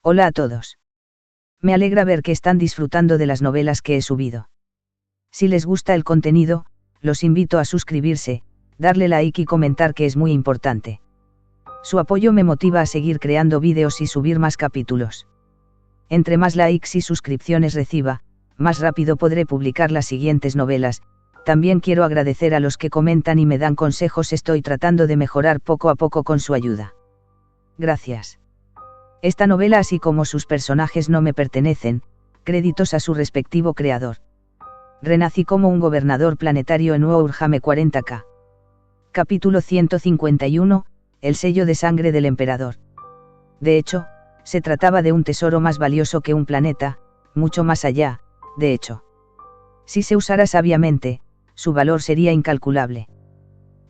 Hola a todos. Me alegra ver que están disfrutando de las novelas que he subido. Si les gusta el contenido, los invito a suscribirse, darle like y comentar, que es muy importante. Su apoyo me motiva a seguir creando vídeos y subir más capítulos. Entre más likes y suscripciones reciba, más rápido podré publicar las siguientes novelas. También quiero agradecer a los que comentan y me dan consejos. Estoy tratando de mejorar poco a poco con su ayuda. Gracias. Esta novela, así como sus personajes, no me pertenecen, créditos a su respectivo creador. Renací como un gobernador planetario en Warhammer 40K. Capítulo 151, el sello de sangre del emperador. De hecho, se trataba de un tesoro más valioso que un planeta, mucho más allá, de hecho. Si se usara sabiamente, su valor sería incalculable.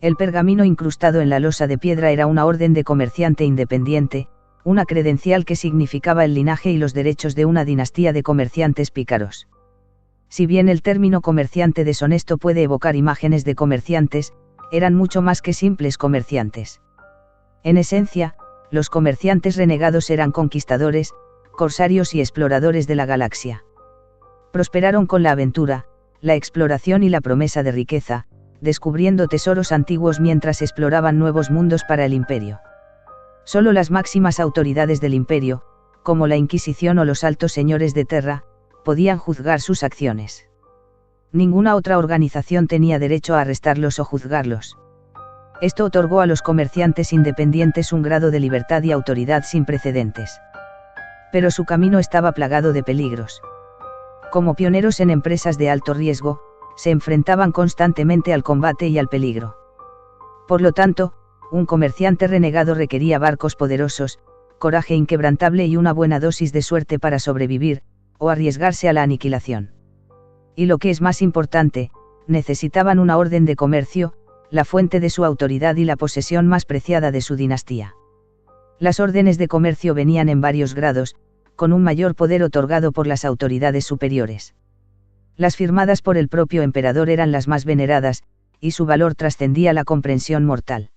El pergamino incrustado en la losa de piedra era una orden de comerciante independiente, una credencial que significaba el linaje y los derechos de una dinastía de comerciantes pícaros. Si bien el término comerciante deshonesto puede evocar imágenes de comerciantes, eran mucho más que simples comerciantes. En esencia, los comerciantes renegados eran conquistadores, corsarios y exploradores de la galaxia. Prosperaron con la aventura, la exploración y la promesa de riqueza, descubriendo tesoros antiguos mientras exploraban nuevos mundos para el imperio. Solo las máximas autoridades del imperio, como la Inquisición o los altos señores de Terra, podían juzgar sus acciones. Ninguna otra organización tenía derecho a arrestarlos o juzgarlos. Esto otorgó a los comerciantes independientes un grado de libertad y autoridad sin precedentes. Pero su camino estaba plagado de peligros. Como pioneros en empresas de alto riesgo, se enfrentaban constantemente al combate y al peligro. Por lo tanto, un comerciante renegado requería barcos poderosos, coraje inquebrantable y una buena dosis de suerte para sobrevivir, o arriesgarse a la aniquilación. Y lo que es más importante, necesitaban una orden de comercio, la fuente de su autoridad y la posesión más preciada de su dinastía. Las órdenes de comercio venían en varios grados, con un mayor poder otorgado por las autoridades superiores. Las firmadas por el propio emperador eran las más veneradas, y su valor trascendía la comprensión mortal.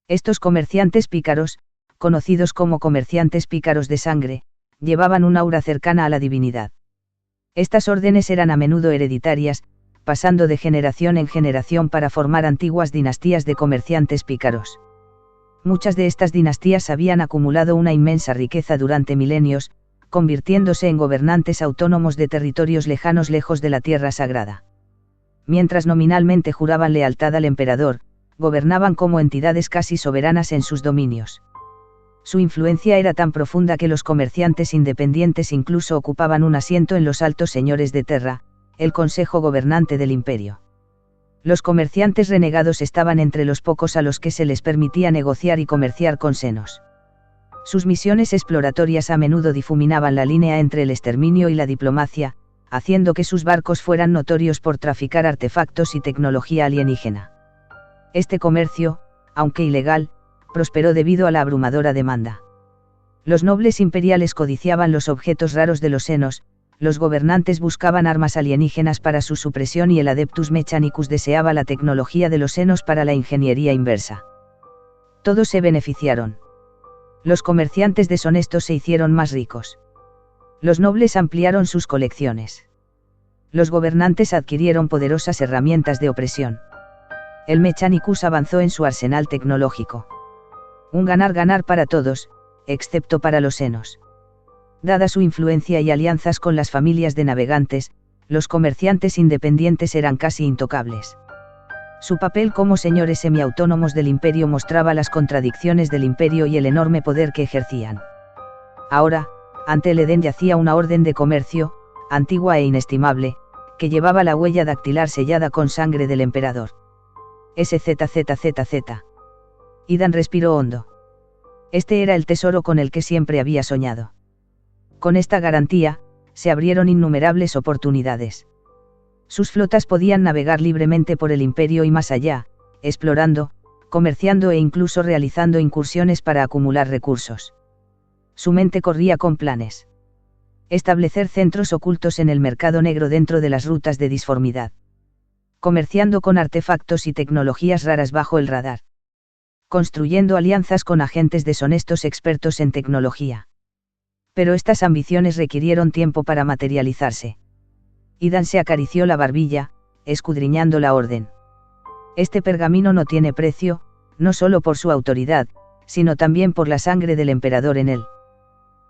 Estos comerciantes pícaros, conocidos como comerciantes pícaros de sangre, llevaban un aura cercana a la divinidad. Estas órdenes eran a menudo hereditarias, pasando de generación en generación para formar antiguas dinastías de comerciantes pícaros. Muchas de estas dinastías habían acumulado una inmensa riqueza durante milenios, convirtiéndose en gobernantes autónomos de territorios lejanos lejos de la tierra sagrada. Mientras nominalmente juraban lealtad al emperador, gobernaban como entidades casi soberanas en sus dominios. Su influencia era tan profunda que los comerciantes independientes incluso ocupaban un asiento en los altos señores de Terra, el consejo gobernante del imperio. Los comerciantes renegados estaban entre los pocos a los que se les permitía negociar y comerciar con senos. Sus misiones exploratorias a menudo difuminaban la línea entre el exterminio y la diplomacia, haciendo que sus barcos fueran notorios por traficar artefactos y tecnología alienígena. Este comercio, aunque ilegal, prosperó debido a la abrumadora demanda. Los nobles imperiales codiciaban los objetos raros de los senos, los gobernantes buscaban armas alienígenas para su supresión y el Adeptus Mechanicus deseaba la tecnología de los senos para la ingeniería inversa. Todos se beneficiaron. Los comerciantes deshonestos se hicieron más ricos. Los nobles ampliaron sus colecciones. Los gobernantes adquirieron poderosas herramientas de opresión. El Mechanicus avanzó en su arsenal tecnológico. Un ganar-ganar para todos, excepto para los senos. Dada su influencia y alianzas con las familias de navegantes, los comerciantes independientes eran casi intocables. Su papel como señores semiautónomos del imperio mostraba las contradicciones del imperio y el enorme poder que ejercían. Ahora, ante el Edén yacía una orden de comercio, antigua e inestimable, que llevaba la huella dactilar sellada con sangre del emperador. SZZZZ. Idan respiró hondo. Este era el tesoro con el que siempre había soñado. Con esta garantía, se abrieron innumerables oportunidades. Sus flotas podían navegar libremente por el imperio y más allá, explorando, comerciando e incluso realizando incursiones para acumular recursos. Su mente corría con planes. Establecer centros ocultos en el mercado negro dentro de las rutas de disformidad. Comerciando con artefactos y tecnologías raras bajo el radar. Construyendo alianzas con agentes deshonestos expertos en tecnología. Pero estas ambiciones requirieron tiempo para materializarse. Idan se acarició la barbilla, escudriñando la orden. Este pergamino no tiene precio, no solo por su autoridad, sino también por la sangre del emperador en él.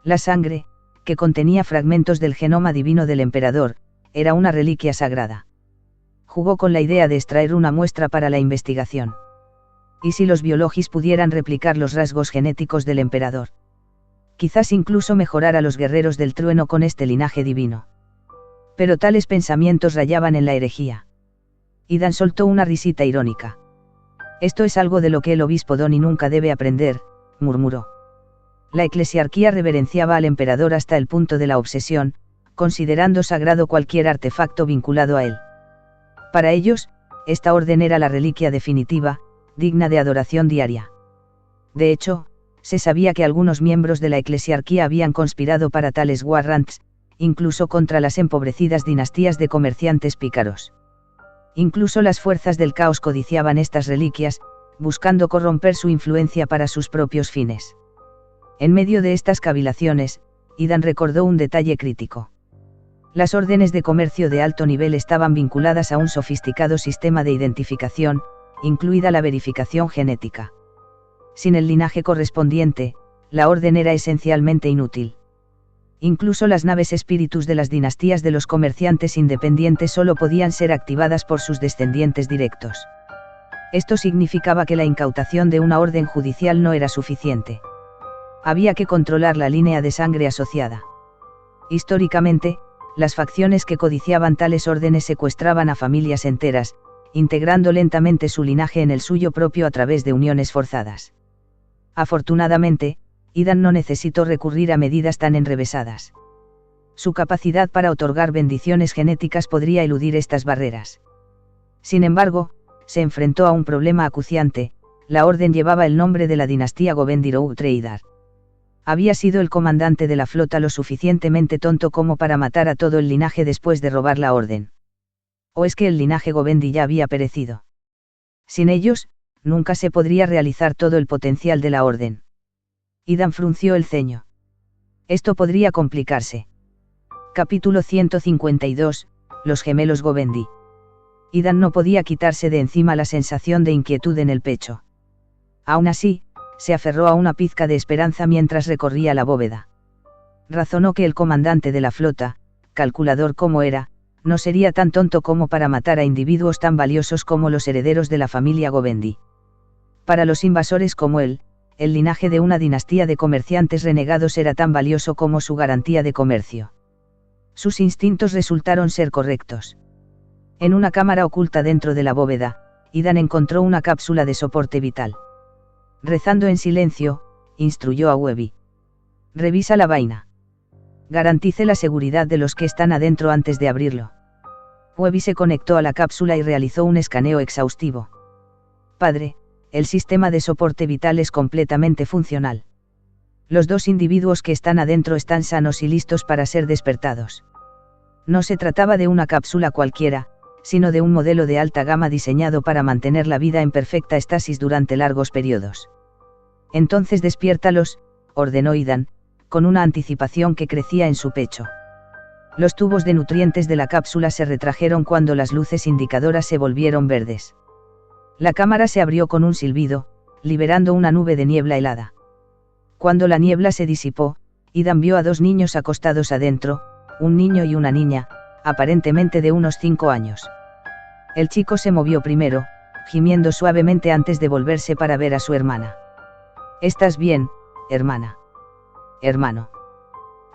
La sangre, que contenía fragmentos del genoma divino del emperador, era una reliquia sagrada. Jugó con la idea de extraer una muestra para la investigación. ¿Y si los biologis pudieran replicar los rasgos genéticos del emperador? Quizás incluso mejorar a los guerreros del trueno con este linaje divino. Pero tales pensamientos rayaban en la herejía. Idan soltó una risita irónica. Esto es algo de lo que el obispo Doni nunca debe aprender, murmuró. La eclesiarquía reverenciaba al emperador hasta el punto de la obsesión, considerando sagrado cualquier artefacto vinculado a él. Para ellos, esta orden era la reliquia definitiva, digna de adoración diaria. De hecho, se sabía que algunos miembros de la eclesiarquía habían conspirado para tales warrants, incluso contra las empobrecidas dinastías de comerciantes pícaros. Incluso las fuerzas del caos codiciaban estas reliquias, buscando corromper su influencia para sus propios fines. En medio de estas cavilaciones, Idan recordó un detalle crítico. Las órdenes de comercio de alto nivel estaban vinculadas a un sofisticado sistema de identificación, incluida la verificación genética. Sin el linaje correspondiente, la orden era esencialmente inútil. Incluso las naves espíritus de las dinastías de los comerciantes independientes solo podían ser activadas por sus descendientes directos. Esto significaba que la incautación de una orden judicial no era suficiente. Había que controlar la línea de sangre asociada. Históricamente, las facciones que codiciaban tales órdenes secuestraban a familias enteras, integrando lentamente su linaje en el suyo propio a través de uniones forzadas. Afortunadamente, Idan no necesitó recurrir a medidas tan enrevesadas. Su capacidad para otorgar bendiciones genéticas podría eludir estas barreras. Sin embargo, se enfrentó a un problema acuciante: la orden llevaba el nombre de la dinastía Govendir-Outreidar. Había sido el comandante de la flota lo suficientemente tonto como para matar a todo el linaje después de robar la orden. ¿O es que el linaje Govendi ya había perecido? Sin ellos, nunca se podría realizar todo el potencial de la orden. Idan frunció el ceño. Esto podría complicarse. Capítulo 152, Los gemelos Govendi. Idan no podía quitarse de encima la sensación de inquietud en el pecho. Aún así, se aferró a una pizca de esperanza mientras recorría la bóveda. Razonó que el comandante de la flota, calculador como era, no sería tan tonto como para matar a individuos tan valiosos como los herederos de la familia Govendi. Para los invasores como él, el linaje de una dinastía de comerciantes renegados era tan valioso como su garantía de comercio. Sus instintos resultaron ser correctos. En una cámara oculta dentro de la bóveda, Idan encontró una cápsula de soporte vital. Rezando en silencio, instruyó a Webby. Revisa la vaina. Garantice la seguridad de los que están adentro antes de abrirlo. Webby se conectó a la cápsula y realizó un escaneo exhaustivo. Padre, el sistema de soporte vital es completamente funcional. Los dos individuos que están adentro están sanos y listos para ser despertados. No se trataba de una cápsula cualquiera, sino de un modelo de alta gama diseñado para mantener la vida en perfecta estasis durante largos periodos. Entonces despiértalos, ordenó Idan, con una anticipación que crecía en su pecho. Los tubos de nutrientes de la cápsula se retrajeron cuando las luces indicadoras se volvieron verdes. La cámara se abrió con un silbido, liberando una nube de niebla helada. Cuando la niebla se disipó, Idan vio a dos niños acostados adentro, un niño y una niña, aparentemente de unos 5 años. El chico se movió primero, gimiendo suavemente antes de volverse para ver a su hermana. ¿Estás bien, hermana? Hermano.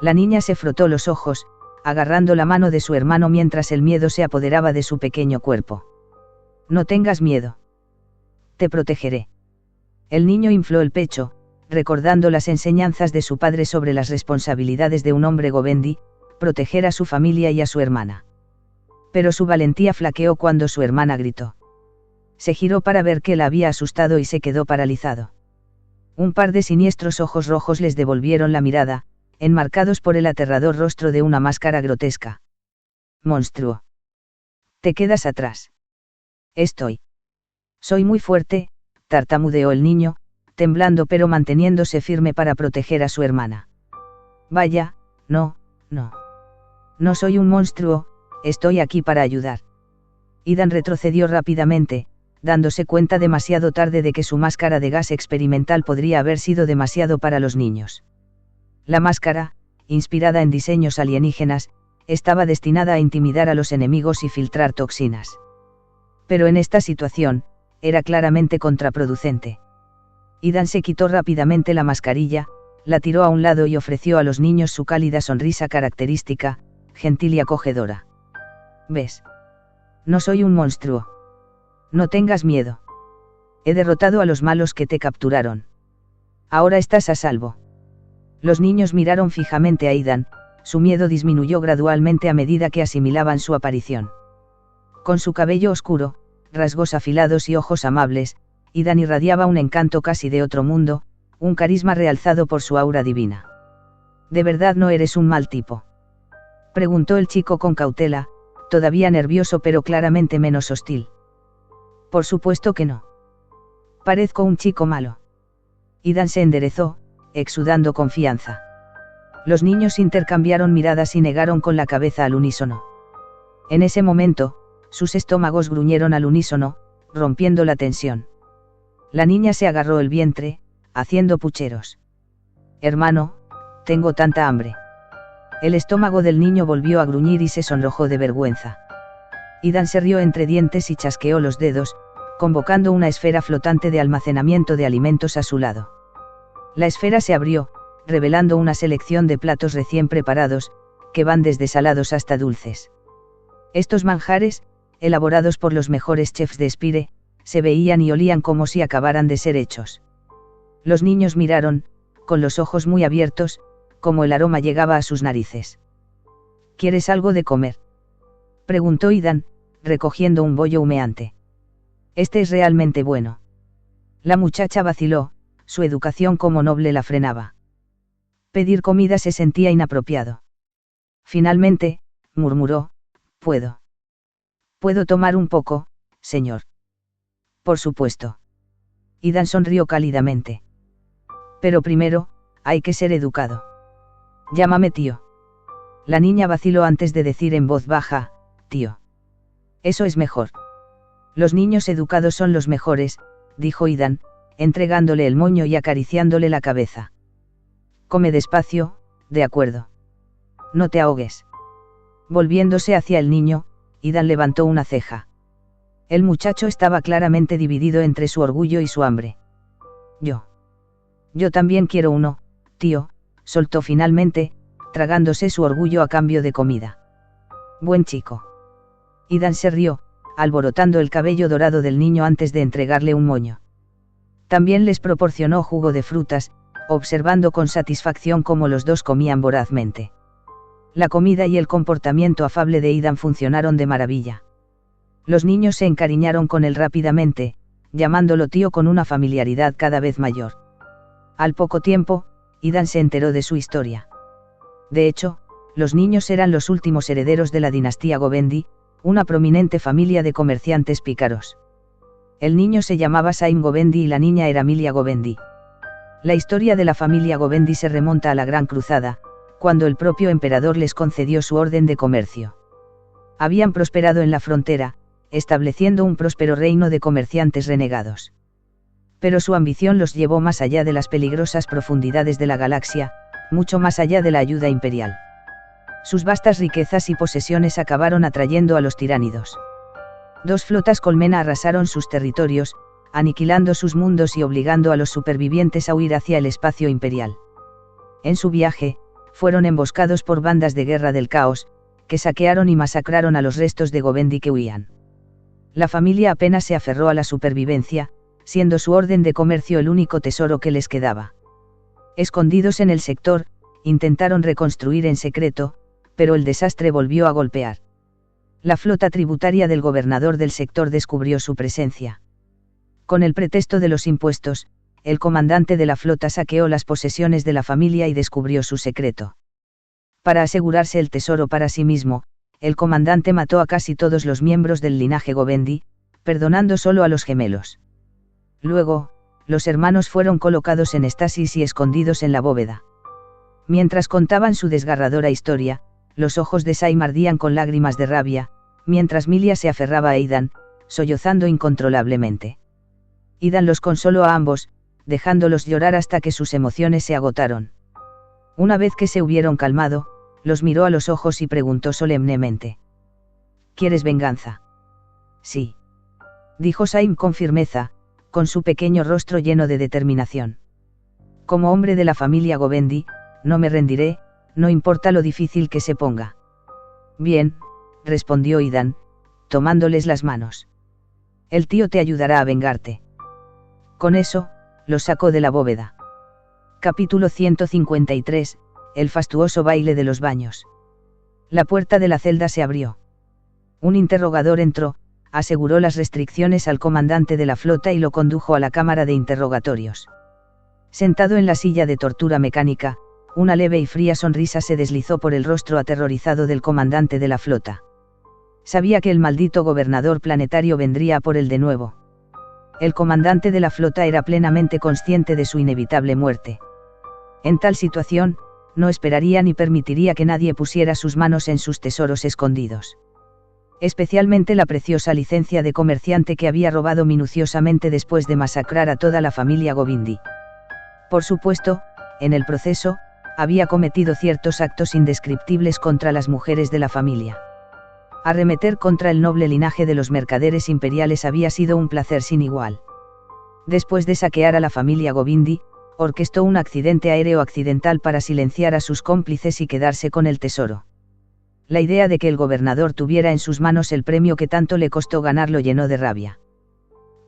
La niña se frotó los ojos, agarrando la mano de su hermano mientras el miedo se apoderaba de su pequeño cuerpo. No tengas miedo. Te protegeré. El niño infló el pecho, recordando las enseñanzas de su padre sobre las responsabilidades de un hombre Govendi, proteger a su familia y a su hermana. Pero su valentía flaqueó cuando su hermana gritó. Se giró para ver que la había asustado y se quedó paralizado. Un par de siniestros ojos rojos les devolvieron la mirada, enmarcados por el aterrador rostro de una máscara grotesca. Monstruo. Te quedas atrás. Soy muy fuerte, tartamudeó el niño, temblando pero manteniéndose firme para proteger a su hermana. Vaya, no, no. No soy un monstruo, estoy aquí para ayudar. Idan retrocedió rápidamente, dándose cuenta demasiado tarde de que su máscara de gas experimental podría haber sido demasiado para los niños. La máscara, inspirada en diseños alienígenas, estaba destinada a intimidar a los enemigos y filtrar toxinas. Pero en esta situación, era claramente contraproducente. Idan se quitó rápidamente la mascarilla, la tiró a un lado y ofreció a los niños su cálida sonrisa característica, gentil y acogedora. ¿Ves? No soy un monstruo. No tengas miedo. He derrotado a los malos que te capturaron. Ahora estás a salvo. Los niños miraron fijamente a Idan, su miedo disminuyó gradualmente a medida que asimilaban su aparición. Con su cabello oscuro, rasgos afilados y ojos amables, Idan irradiaba un encanto casi de otro mundo, un carisma realzado por su aura divina. ¿De verdad no eres un mal tipo?, preguntó el chico con cautela, todavía nervioso pero claramente menos hostil. Por supuesto que no. Parezco un chico malo. Idan se enderezó, exudando confianza. Los niños intercambiaron miradas y negaron con la cabeza al unísono. En ese momento, sus estómagos gruñeron al unísono, rompiendo la tensión. La niña se agarró el vientre, haciendo pucheros. Hermano, tengo tanta hambre. El estómago del niño volvió a gruñir y se sonrojó de vergüenza. Idan se rió entre dientes y chasqueó los dedos, convocando una esfera flotante de almacenamiento de alimentos a su lado. La esfera se abrió, revelando una selección de platos recién preparados, que van desde salados hasta dulces. Estos manjares, elaborados por los mejores chefs de Spire, se veían y olían como si acabaran de ser hechos. Los niños miraron, con los ojos muy abiertos, como el aroma llegaba a sus narices. ¿Quieres algo de comer?, preguntó Idan, recogiendo un bollo humeante. Este es realmente bueno. La muchacha vaciló, su educación como noble la frenaba. Pedir comida se sentía inapropiado. Finalmente, murmuró, ¿Puedo tomar un poco, señor? Por supuesto. Idan sonrió cálidamente. Pero primero, hay que ser educado. Llámame tío. La niña vaciló antes de decir en voz baja, tío. Eso es mejor. Los niños educados son los mejores, dijo Idan, entregándole el moño y acariciándole la cabeza. Come despacio, de acuerdo. No te ahogues. Volviéndose hacia el niño, Idan levantó una ceja. El muchacho estaba claramente dividido entre su orgullo y su hambre. Yo también quiero uno, tío, soltó finalmente, tragándose su orgullo a cambio de comida. Buen chico. Idan se rió, alborotando el cabello dorado del niño antes de entregarle un moño. También les proporcionó jugo de frutas, observando con satisfacción cómo los dos comían vorazmente. La comida y el comportamiento afable de Idan funcionaron de maravilla. Los niños se encariñaron con él rápidamente, llamándolo tío con una familiaridad cada vez mayor. Al poco tiempo, Idan se enteró de su historia. De hecho, los niños eran los últimos herederos de la dinastía Govendi, una prominente familia de comerciantes pícaros. El niño se llamaba Saim Govendi y la niña era Milia Govendi. La historia de la familia Govendi se remonta a la Gran Cruzada, cuando el propio emperador les concedió su orden de comercio. Habían prosperado en la frontera, estableciendo un próspero reino de comerciantes renegados. Pero su ambición los llevó más allá de las peligrosas profundidades de la galaxia, mucho más allá de la ayuda imperial. Sus vastas riquezas y posesiones acabaron atrayendo a los tiránidos. 2 flotas colmena arrasaron sus territorios, aniquilando sus mundos y obligando a los supervivientes a huir hacia el espacio imperial. En su viaje, fueron emboscados por bandas de guerra del caos, que saquearon y masacraron a los restos de Govendi que huían. La familia apenas se aferró a la supervivencia, siendo su orden de comercio el único tesoro que les quedaba. Escondidos en el sector, intentaron reconstruir en secreto, pero el desastre volvió a golpear. La flota tributaria del gobernador del sector descubrió su presencia. Con el pretexto de los impuestos, el comandante de la flota saqueó las posesiones de la familia y descubrió su secreto. Para asegurarse el tesoro para sí mismo, el comandante mató a casi todos los miembros del linaje Govendi, perdonando solo a los gemelos. Luego, los hermanos fueron colocados en estasis y escondidos en la bóveda. Mientras contaban su desgarradora historia, los ojos de Saim ardían con lágrimas de rabia, mientras Milia se aferraba a Aidan, sollozando incontrolablemente. Aidan los consoló a ambos, dejándolos llorar hasta que sus emociones se agotaron. Una vez que se hubieron calmado, los miró a los ojos y preguntó solemnemente: ¿Quieres venganza? Sí. Dijo Saim con firmeza, con su pequeño rostro lleno de determinación. Como hombre de la familia Govendi, no me rendiré, no importa lo difícil que se ponga. Bien, respondió Aidan, tomándoles las manos. El tío te ayudará a vengarte. Con eso, los sacó de la bóveda. Capítulo 153, el fastuoso baile de los baños. La puerta de la celda se abrió. Un interrogador entró, aseguró las restricciones al comandante de la flota y lo condujo a la cámara de interrogatorios. Sentado en la silla de tortura mecánica, una leve y fría sonrisa se deslizó por el rostro aterrorizado del comandante de la flota. Sabía que el maldito gobernador planetario vendría a por él de nuevo. El comandante de la flota era plenamente consciente de su inevitable muerte. En tal situación, no esperaría ni permitiría que nadie pusiera sus manos en sus tesoros escondidos. Especialmente la preciosa licencia de comerciante que había robado minuciosamente después de masacrar a toda la familia Govindy. Por supuesto, en el proceso, había cometido ciertos actos indescriptibles contra las mujeres de la familia. Arremeter contra el noble linaje de los mercaderes imperiales había sido un placer sin igual. Después de saquear a la familia Govindy, orquestó un accidente aéreo accidental para silenciar a sus cómplices y quedarse con el tesoro. La idea de que el gobernador tuviera en sus manos el premio que tanto le costó ganar lo llenó de rabia.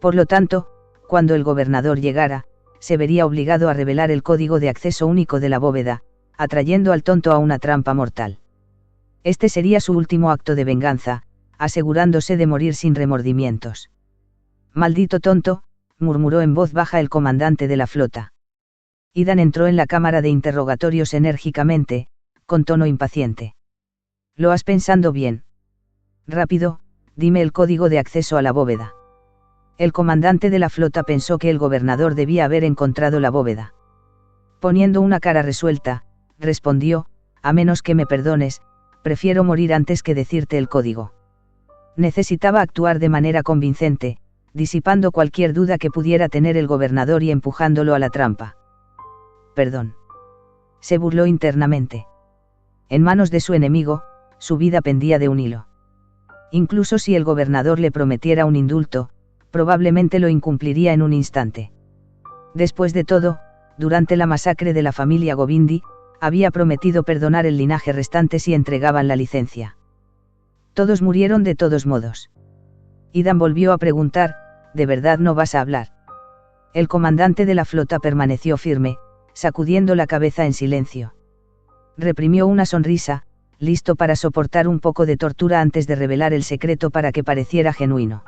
Por lo tanto, cuando el gobernador llegara, se vería obligado a revelar el código de acceso único de la bóveda, atrayendo al tonto a una trampa mortal. Este sería su último acto de venganza, asegurándose de morir sin remordimientos. Maldito tonto, murmuró en voz baja el comandante de la flota. Aidan entró en la cámara de interrogatorios enérgicamente, con tono impaciente. ¿Lo has pensado bien? Rápido, dime el código de acceso a la bóveda. El comandante de la flota pensó que el gobernador debía haber encontrado la bóveda. Poniendo una cara resuelta, respondió: a menos que me perdones, prefiero morir antes que decirte el código. Necesitaba actuar de manera convincente, disipando cualquier duda que pudiera tener el gobernador y empujándolo a la trampa. Perdón. Se burló internamente. En manos de su enemigo, su vida pendía de un hilo. Incluso si el gobernador le prometiera un indulto, probablemente lo incumpliría en un instante. Después de todo, durante la masacre de la familia Govindy, había prometido perdonar el linaje restante si entregaban la licencia. Todos murieron de todos modos. Aidan volvió a preguntar: ¿de verdad no vas a hablar? El comandante de la flota permaneció firme, sacudiendo la cabeza en silencio. Reprimió una sonrisa, listo para soportar un poco de tortura antes de revelar el secreto para que pareciera genuino.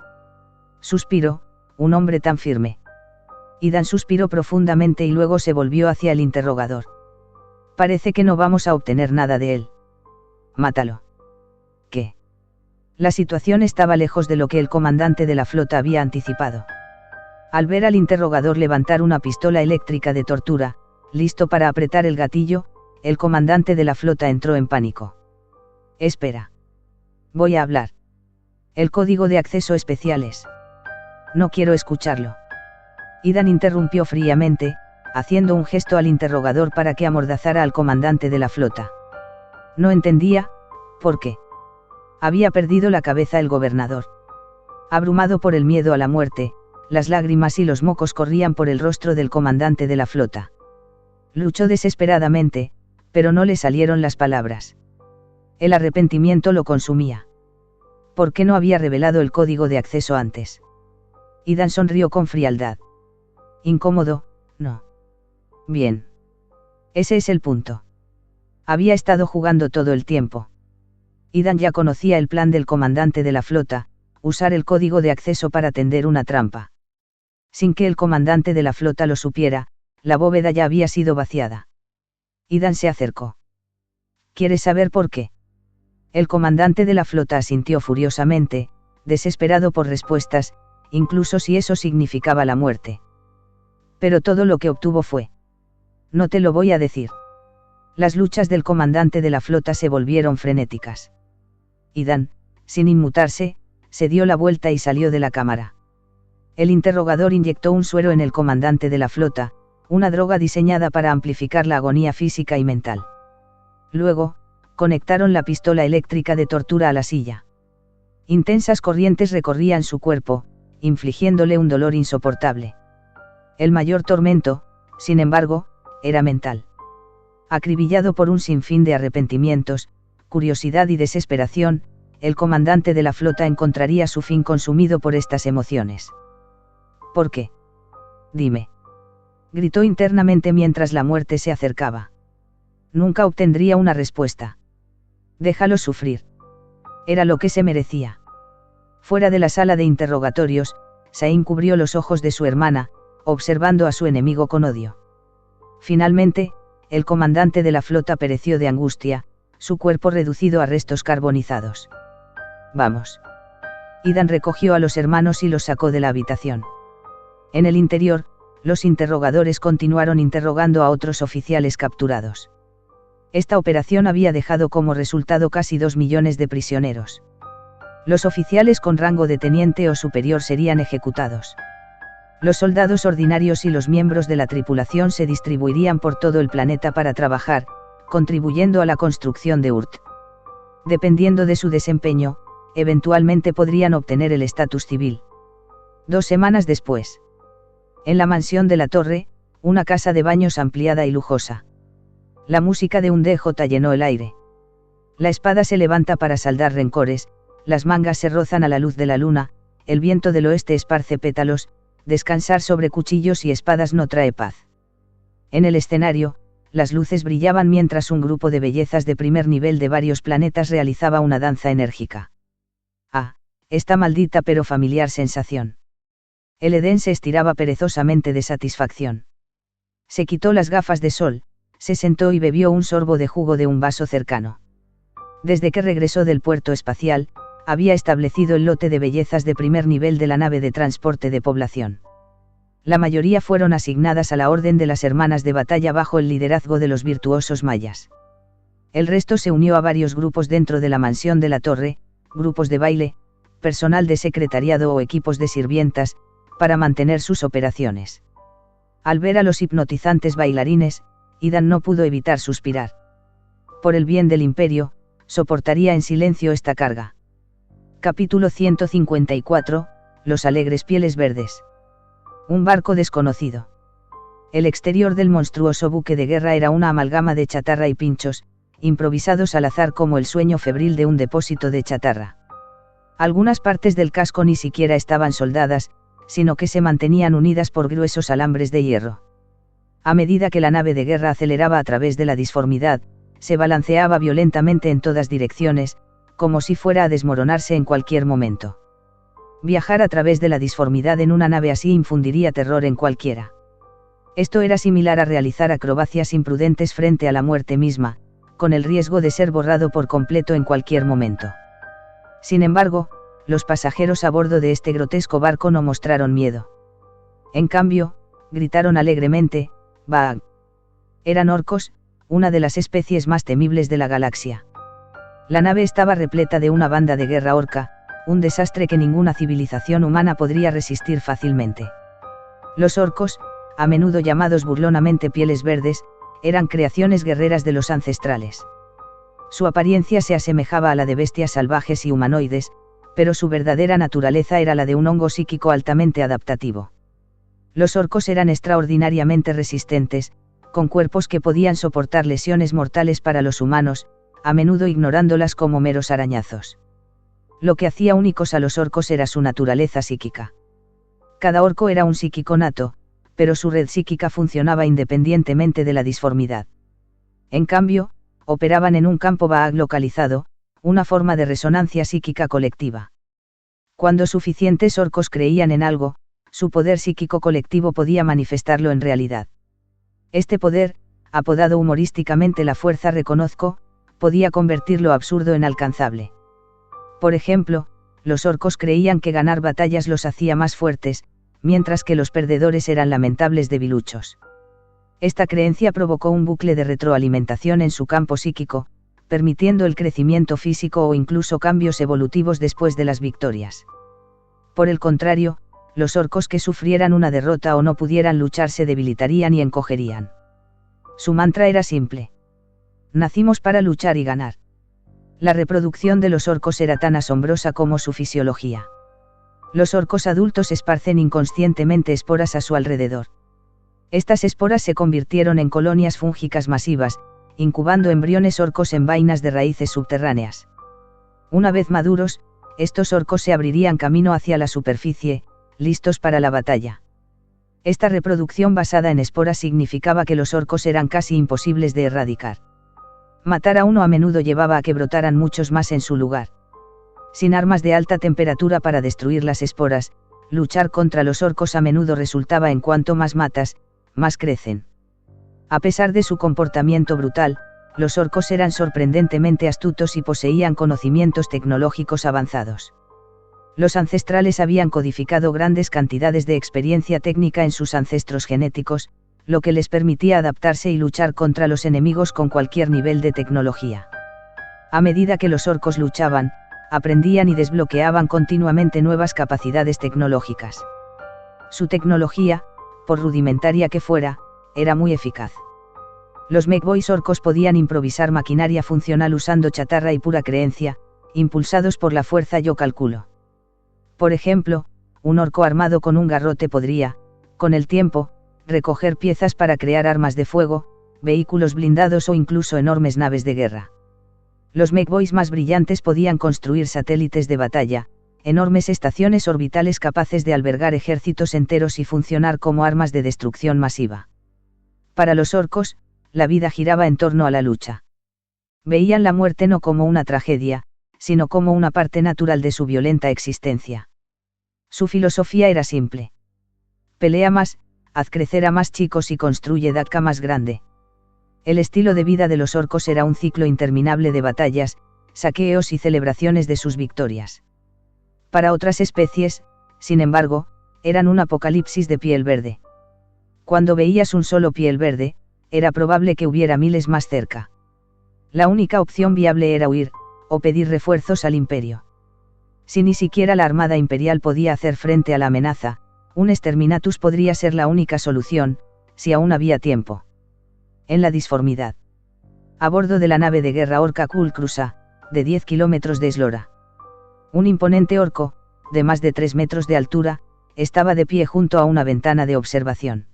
Suspiró: un hombre tan firme. Aidan suspiró profundamente y luego se volvió hacia el interrogador. Parece que no vamos a obtener nada de él. Mátalo. ¿Qué? La situación estaba lejos de lo que el comandante de la flota había anticipado. Al ver al interrogador levantar una pistola eléctrica de tortura, listo para apretar el gatillo, el comandante de la flota entró en pánico. Espera. Voy a hablar. El código de acceso especiales. No quiero escucharlo. Aidan interrumpió fríamente, haciendo un gesto al interrogador para que amordazara al comandante de la flota. No entendía, ¿por qué? Había perdido la cabeza el gobernador. Abrumado por el miedo a la muerte, las lágrimas y los mocos corrían por el rostro del comandante de la flota. Luchó desesperadamente, pero no le salieron las palabras. El arrepentimiento lo consumía. ¿Por qué no había revelado el código de acceso antes? Aidan sonrió con frialdad. Incómodo, no. Bien. Ese es el punto. Había estado jugando todo el tiempo. Aidan ya conocía el plan del comandante de la flota: usar el código de acceso para tender una trampa. Sin que el comandante de la flota lo supiera, la bóveda ya había sido vaciada. Aidan se acercó. ¿Quieres saber por qué? El comandante de la flota asintió furiosamente, desesperado por respuestas, incluso si eso significaba la muerte. Pero todo lo que obtuvo fue: no te lo voy a decir. Las luchas del comandante de la flota se volvieron frenéticas. Idan, sin inmutarse, se dio la vuelta y salió de la cámara. El interrogador inyectó un suero en el comandante de la flota, una droga diseñada para amplificar la agonía física y mental. Luego, conectaron la pistola eléctrica de tortura a la silla. Intensas corrientes recorrían su cuerpo, infligiéndole un dolor insoportable. El mayor tormento, sin embargo, era mental. Acribillado por un sinfín de arrepentimientos, curiosidad y desesperación, el comandante de la flota encontraría su fin consumido por estas emociones. ¿Por qué? Dime. Gritó internamente mientras la muerte se acercaba. Nunca obtendría una respuesta. Déjalo sufrir. Era lo que se merecía. Fuera de la sala de interrogatorios, Sain cubrió los ojos de su hermana, observando a su enemigo con odio. Finalmente, el comandante de la flota pereció de angustia, su cuerpo reducido a restos carbonizados. Vamos. Idan recogió a los hermanos y los sacó de la habitación. En el interior, los interrogadores continuaron interrogando a otros oficiales capturados. Esta operación había dejado como resultado casi 2 millones de prisioneros. Los oficiales con rango de teniente o superior serían ejecutados. Los soldados ordinarios y los miembros de la tripulación se distribuirían por todo el planeta para trabajar, contribuyendo a la construcción de URT. Dependiendo de su desempeño, eventualmente podrían obtener el estatus civil. 2 semanas después. En la mansión de la torre, una casa de baños ampliada y lujosa. La música de un DJ llenó el aire. La espada se levanta para saldar rencores, las mangas se rozan a la luz de la luna, el viento del oeste esparce pétalos, descansar sobre cuchillos y espadas no trae paz. En el escenario, las luces brillaban mientras un grupo de bellezas de primer nivel de varios planetas realizaba una danza enérgica. Ah, esta maldita pero familiar sensación. El Edén se estiraba perezosamente de satisfacción. Se quitó las gafas de sol, se sentó y bebió un sorbo de jugo de un vaso cercano. Desde que regresó del puerto espacial, había establecido el lote de bellezas de primer nivel de la nave de transporte de población. La mayoría fueron asignadas a la Orden de las Hermanas de Batalla bajo el liderazgo de los virtuosos mayas. El resto se unió a varios grupos dentro de la mansión de la torre, grupos de baile, personal de secretariado o equipos de sirvientas, para mantener sus operaciones. Al ver a los hipnotizantes bailarines, Idan no pudo evitar suspirar. Por el bien del imperio, soportaría en silencio esta carga. Capítulo 154, Los alegres pieles verdes. Un barco desconocido. El exterior del monstruoso buque de guerra era una amalgama de chatarra y pinchos, improvisados al azar como el sueño febril de un depósito de chatarra. Algunas partes del casco ni siquiera estaban soldadas, sino que se mantenían unidas por gruesos alambres de hierro. A medida que la nave de guerra aceleraba a través de la disformidad, se balanceaba violentamente en todas direcciones, como si fuera a desmoronarse en cualquier momento. Viajar a través de la disformidad en una nave así infundiría terror en cualquiera. Esto era similar a realizar acrobacias imprudentes frente a la muerte misma, con el riesgo de ser borrado por completo en cualquier momento. Sin embargo, los pasajeros a bordo de este grotesco barco no mostraron miedo. En cambio, gritaron alegremente, ¡Baag! Eran orcos, una de las especies más temibles de la galaxia. La nave estaba repleta de una banda de guerra orca, un desastre que ninguna civilización humana podría resistir fácilmente. Los orcos, a menudo llamados burlonamente pieles verdes, eran creaciones guerreras de los ancestrales. Su apariencia se asemejaba a la de bestias salvajes y humanoides, pero su verdadera naturaleza era la de un hongo psíquico altamente adaptativo. Los orcos eran extraordinariamente resistentes, con cuerpos que podían soportar lesiones mortales para los humanos, a menudo ignorándolas como meros arañazos. Lo que hacía únicos a los orcos era su naturaleza psíquica. Cada orco era un psíquico nato, pero su red psíquica funcionaba independientemente de la disformidad. En cambio, operaban en un campo Baag localizado, una forma de resonancia psíquica colectiva. Cuando suficientes orcos creían en algo, su poder psíquico colectivo podía manifestarlo en realidad. Este poder, apodado humorísticamente la fuerza reconozco, podía convertir lo absurdo en alcanzable. Por ejemplo, los orcos creían que ganar batallas los hacía más fuertes, mientras que los perdedores eran lamentables debiluchos. Esta creencia provocó un bucle de retroalimentación en su campo psíquico, permitiendo el crecimiento físico o incluso cambios evolutivos después de las victorias. Por el contrario, los orcos que sufrieran una derrota o no pudieran luchar se debilitarían y encogerían. Su mantra era simple: nacimos para luchar y ganar. La reproducción de los orcos era tan asombrosa como su fisiología. Los orcos adultos esparcen inconscientemente esporas a su alrededor. Estas esporas se convirtieron en colonias fúngicas masivas, incubando embriones orcos en vainas de raíces subterráneas. Una vez maduros, estos orcos se abrirían camino hacia la superficie, listos para la batalla. Esta reproducción basada en esporas significaba que los orcos eran casi imposibles de erradicar. Matar a uno a menudo llevaba a que brotaran muchos más en su lugar. Sin armas de alta temperatura para destruir las esporas, luchar contra los orcos a menudo resultaba en cuanto más matas, más crecen. A pesar de su comportamiento brutal, los orcos eran sorprendentemente astutos y poseían conocimientos tecnológicos avanzados. Los ancestrales habían codificado grandes cantidades de experiencia técnica en sus ancestros genéticos, lo que les permitía adaptarse y luchar contra los enemigos con cualquier nivel de tecnología. A medida que los orcos luchaban, aprendían y desbloqueaban continuamente nuevas capacidades tecnológicas. Su tecnología, por rudimentaria que fuera, era muy eficaz. Los Mechboys orcos podían improvisar maquinaria funcional usando chatarra y pura creencia, impulsados por la fuerza yo calculo. Por ejemplo, un orco armado con un garrote podría, con el tiempo, recoger piezas para crear armas de fuego, vehículos blindados o incluso enormes naves de guerra. Los Mechboys más brillantes podían construir satélites de batalla, enormes estaciones orbitales capaces de albergar ejércitos enteros y funcionar como armas de destrucción masiva. Para los orcos, la vida giraba en torno a la lucha. Veían la muerte no como una tragedia, sino como una parte natural de su violenta existencia. Su filosofía era simple: pelea más, haz crecer a más chicos y construye Dacca más grande. El estilo de vida de los orcos era un ciclo interminable de batallas, saqueos y celebraciones de sus victorias. Para otras especies, sin embargo, eran un apocalipsis de piel verde. Cuando veías un solo piel verde, era probable que hubiera miles más cerca. La única opción viable era huir, o pedir refuerzos al imperio. Si ni siquiera la armada imperial podía hacer frente a la amenaza, un exterminatus podría ser la única solución, si aún había tiempo. En la disformidad. A bordo de la nave de guerra orca Kull Krusa, de 10 kilómetros de eslora. Un imponente orco, de más de 3 metros de altura, estaba de pie junto a una ventana de observación.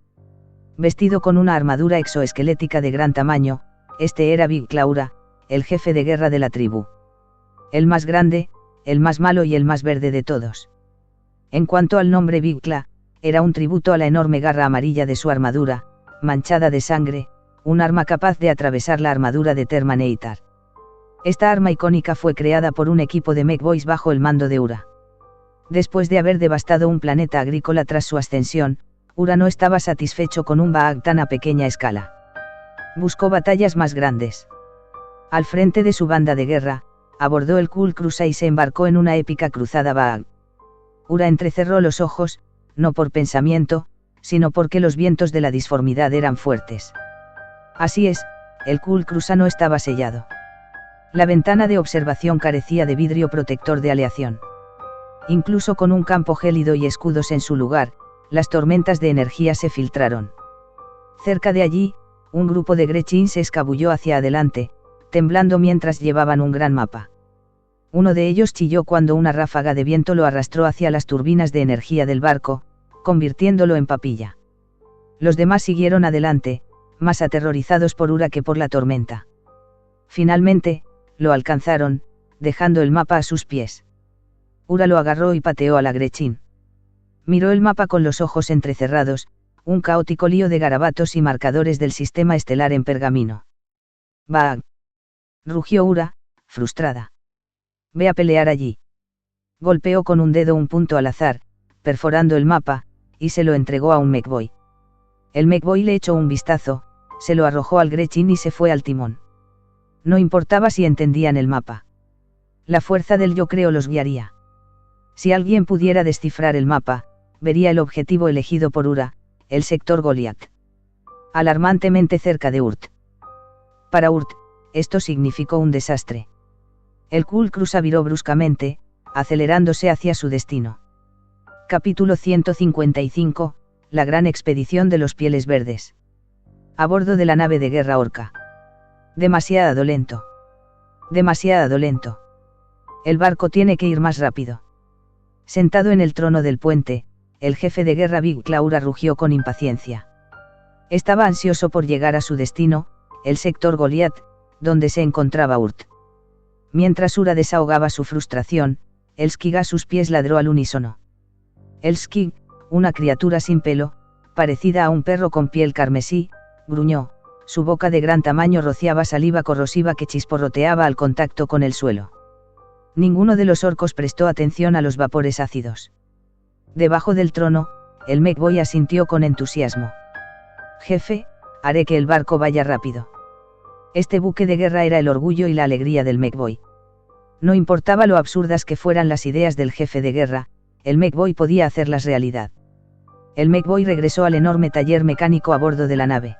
Vestido con una armadura exoesquelética de gran tamaño, este era Big Claura, el jefe de guerra de la tribu. El más grande, el más malo y el más verde de todos. En cuanto al nombre Big Cla, era un tributo a la enorme garra amarilla de su armadura, manchada de sangre, un arma capaz de atravesar la armadura de Terminator. Esta arma icónica fue creada por un equipo de Mechboys bajo el mando de Ura. Después de haber devastado un planeta agrícola tras su ascensión, Ura no estaba satisfecho con un Baag tan a pequeña escala. Buscó batallas más grandes. Al frente de su banda de guerra, abordó el Kull Krusa y se embarcó en una épica cruzada Baag. Ura entrecerró los ojos, no por pensamiento, sino porque los vientos de la disformidad eran fuertes. Así es, el Kull Krusa no estaba sellado. La ventana de observación carecía de vidrio protector de aleación. Incluso con un campo gélido y escudos en su lugar, las tormentas de energía se filtraron. Cerca de allí, un grupo de Gretchin se escabulló hacia adelante, temblando mientras llevaban un gran mapa. Uno de ellos chilló cuando una ráfaga de viento lo arrastró hacia las turbinas de energía del barco, convirtiéndolo en papilla. Los demás siguieron adelante, más aterrorizados por Ura que por la tormenta. Finalmente, lo alcanzaron, dejando el mapa a sus pies. Ura lo agarró y pateó a la Gretchin. Miró el mapa con los ojos entrecerrados, un caótico lío de garabatos y marcadores del sistema estelar en pergamino. «Baag», rugió Ura, frustrada. «Ve a pelear allí». Golpeó con un dedo un punto al azar, perforando el mapa, y se lo entregó a un Mechboy. El Mechboy le echó un vistazo, se lo arrojó al Gretchin y se fue al timón. No importaba si entendían el mapa. La fuerza del yo creo los guiaría. Si alguien pudiera descifrar el mapa, vería el objetivo elegido por Ura, el sector Goliath. alarmantemente cerca de Urt. Para Urt, esto significó un desastre. El Kul Krusa viró bruscamente, acelerándose hacia su destino. Capítulo 155, la gran expedición de los Pieles Verdes. A bordo de la nave de guerra Orca. Demasiado lento. Demasiado lento. El barco tiene que ir más rápido. Sentado en el trono del puente, el jefe de guerra Big Claura rugió con impaciencia. Estaba ansioso por llegar a su destino, el sector Goliath, donde se encontraba Urt. Mientras Ura desahogaba su frustración, el Skig a sus pies ladró al unísono. El Skig, una criatura sin pelo, parecida a un perro con piel carmesí, gruñó, su boca de gran tamaño rociaba saliva corrosiva que chisporroteaba al contacto con el suelo. Ninguno de los orcos prestó atención a los vapores ácidos. Debajo del trono, el Mechboy asintió con entusiasmo. Jefe, haré que el barco vaya rápido. Este buque de guerra era el orgullo y la alegría del Mechboy. No importaba lo absurdas que fueran las ideas del jefe de guerra, el Mechboy podía hacerlas realidad. El Mechboy regresó al enorme taller mecánico a bordo de la nave.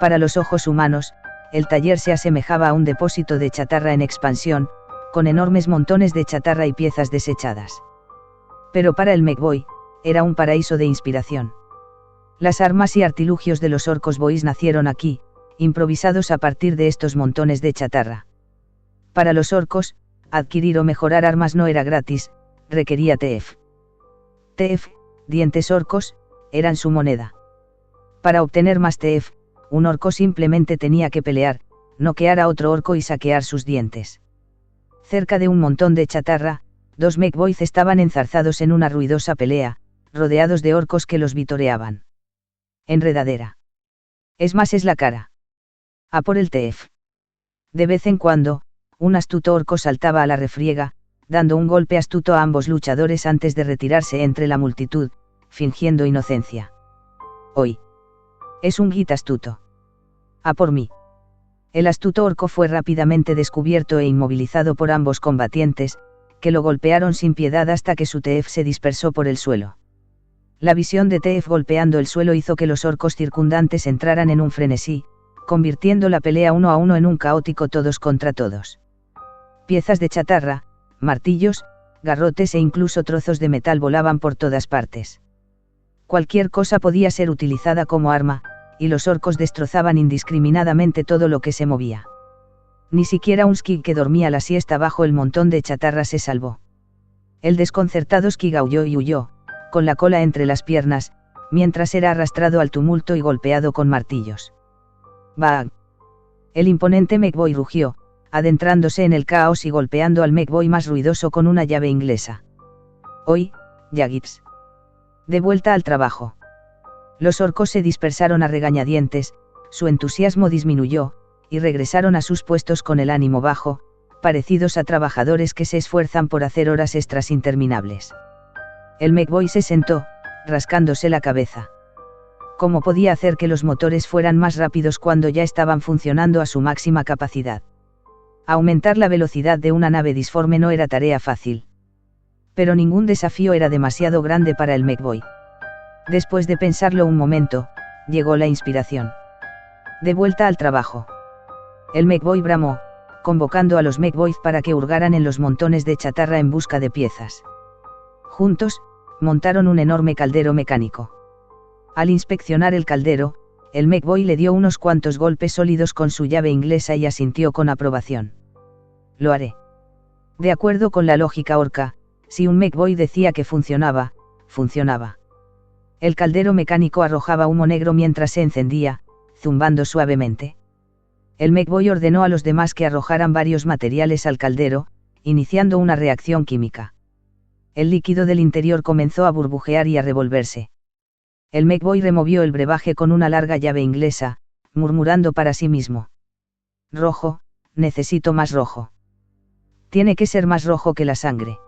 Para los ojos humanos, el taller se asemejaba a un depósito de chatarra en expansión, con enormes montones de chatarra y piezas desechadas. Pero para el Mechboy, era un paraíso de inspiración. Las armas y artilugios de los orcos boys nacieron aquí, improvisados a partir de estos montones de chatarra. Para los orcos, adquirir o mejorar armas no era gratis, requería TF. TF, dientes orcos, eran su moneda. Para obtener más TF, un orco simplemente tenía que pelear, noquear a otro orco y saquear sus dientes. Cerca de un montón de chatarra, dos Mechboys estaban enzarzados en una ruidosa pelea, rodeados de orcos que los vitoreaban. Enredadera. Es más es la cara. A por el TF. De vez en cuando, un astuto orco saltaba a la refriega, dando un golpe astuto a ambos luchadores antes de retirarse entre la multitud, fingiendo inocencia. Hoy. Es un git astuto. A por mí. El astuto orco fue rápidamente descubierto e inmovilizado por ambos combatientes, que lo golpearon sin piedad hasta que su TF se dispersó por el suelo. La visión de TF golpeando el suelo hizo que los orcos circundantes entraran en un frenesí, convirtiendo la pelea 1 a 1 en un caótico todos contra todos. Piezas de chatarra, martillos, garrotes e incluso trozos de metal volaban por todas partes. Cualquier cosa podía ser utilizada como arma, y los orcos destrozaban indiscriminadamente todo lo que se movía. Ni siquiera un Skig que dormía la siesta bajo el montón de chatarra se salvó. El desconcertado Skig aulló y huyó, con la cola entre las piernas, mientras era arrastrado al tumulto y golpeado con martillos. ¡Bah! El imponente Mechboy rugió, adentrándose en el caos y golpeando al Mechboy más ruidoso con una llave inglesa. Hoy, Jagips. De vuelta al trabajo. Los orcos se dispersaron a regañadientes, su entusiasmo disminuyó, y regresaron a sus puestos con el ánimo bajo, parecidos a trabajadores que se esfuerzan por hacer horas extras interminables. El Mechboy se sentó, rascándose la cabeza. ¿Cómo podía hacer que los motores fueran más rápidos cuando ya estaban funcionando a su máxima capacidad? Aumentar la velocidad de una nave disforme no era tarea fácil. Pero ningún desafío era demasiado grande para el Mechboy. Después de pensarlo un momento, llegó la inspiración. De vuelta al trabajo. El Mechboy bramó, convocando a los Mechboys para que hurgaran en los montones de chatarra en busca de piezas. Juntos, montaron un enorme caldero mecánico. Al inspeccionar el caldero, el Mechboy le dio unos cuantos golpes sólidos con su llave inglesa y asintió con aprobación. Lo haré. De acuerdo con la lógica orca, si un Mechboy decía que funcionaba, funcionaba. El caldero mecánico arrojaba humo negro mientras se encendía, zumbando suavemente. El Mechboy ordenó a los demás que arrojaran varios materiales al caldero, iniciando una reacción química. El líquido del interior comenzó a burbujear y a revolverse. El Mechboy removió el brebaje con una larga llave inglesa, murmurando para sí mismo. Rojo, necesito más rojo. Tiene que ser más rojo que la sangre.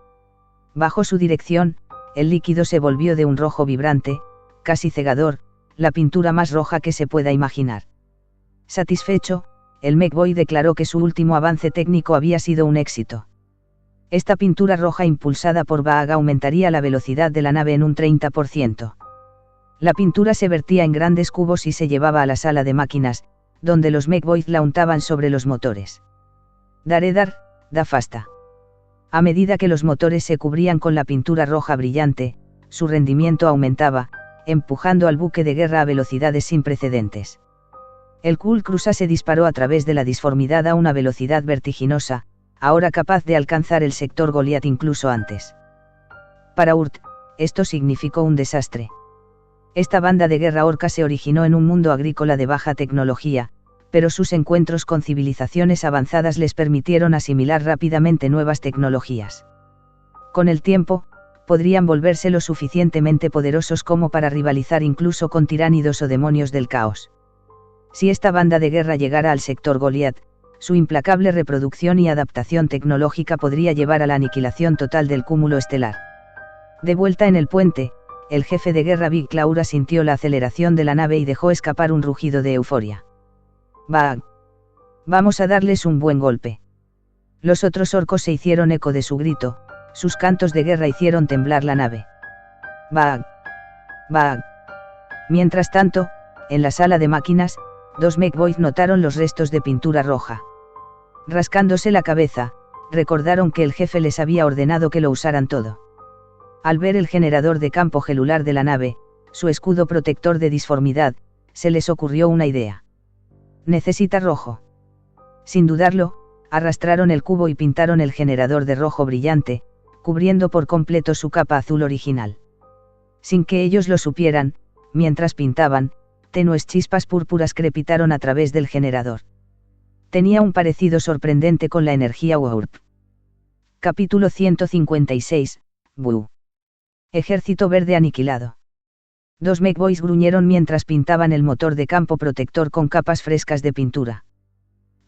Bajo su dirección, el líquido se volvió de un rojo vibrante, casi cegador, la pintura más roja que se pueda imaginar. Satisfecho, el Mechboy declaró que su último avance técnico había sido un éxito. Esta pintura roja impulsada por Baag aumentaría la velocidad de la nave en un 30%. La pintura se vertía en grandes cubos y se llevaba a la sala de máquinas, donde los Mechboys la untaban sobre los motores. Daredar, da fasta. A medida que los motores se cubrían con la pintura roja brillante, su rendimiento aumentaba, empujando al buque de guerra a velocidades sin precedentes. El Cool Crusa se disparó a través de la disformidad a una velocidad vertiginosa, ahora capaz de alcanzar el sector Goliath incluso antes. Para Urt, esto significó un desastre. Esta banda de guerra orca se originó en un mundo agrícola de baja tecnología, pero sus encuentros con civilizaciones avanzadas les permitieron asimilar rápidamente nuevas tecnologías. Con el tiempo, podrían volverse lo suficientemente poderosos como para rivalizar incluso con tiránidos o demonios del caos. Si esta banda de guerra llegara al sector Goliath, su implacable reproducción y adaptación tecnológica podría llevar a la aniquilación total del cúmulo estelar. De vuelta en el puente, el jefe de guerra Big Claura sintió la aceleración de la nave y dejó escapar un rugido de euforia. «¡Bah! Vamos a darles un buen golpe». Los otros orcos se hicieron eco de su grito, sus cantos de guerra hicieron temblar la nave. «¡Bah! ¡Bah!». Mientras tanto, en la sala de máquinas, dos Mechboys notaron los restos de pintura roja. Rascándose la cabeza, recordaron que el jefe les había ordenado que lo usaran todo. Al ver el generador de campo gelular de la nave, su escudo protector de disformidad, se les ocurrió una idea. «Necesita rojo». Sin dudarlo, arrastraron el cubo y pintaron el generador de rojo brillante, cubriendo por completo su capa azul original. Sin que ellos lo supieran, mientras pintaban, tenues chispas púrpuras crepitaron a través del generador. Tenía un parecido sorprendente con la energía Warp. Capítulo 156, Bu. Ejército verde aniquilado. Dos Mechboys gruñeron mientras pintaban el motor de campo protector con capas frescas de pintura.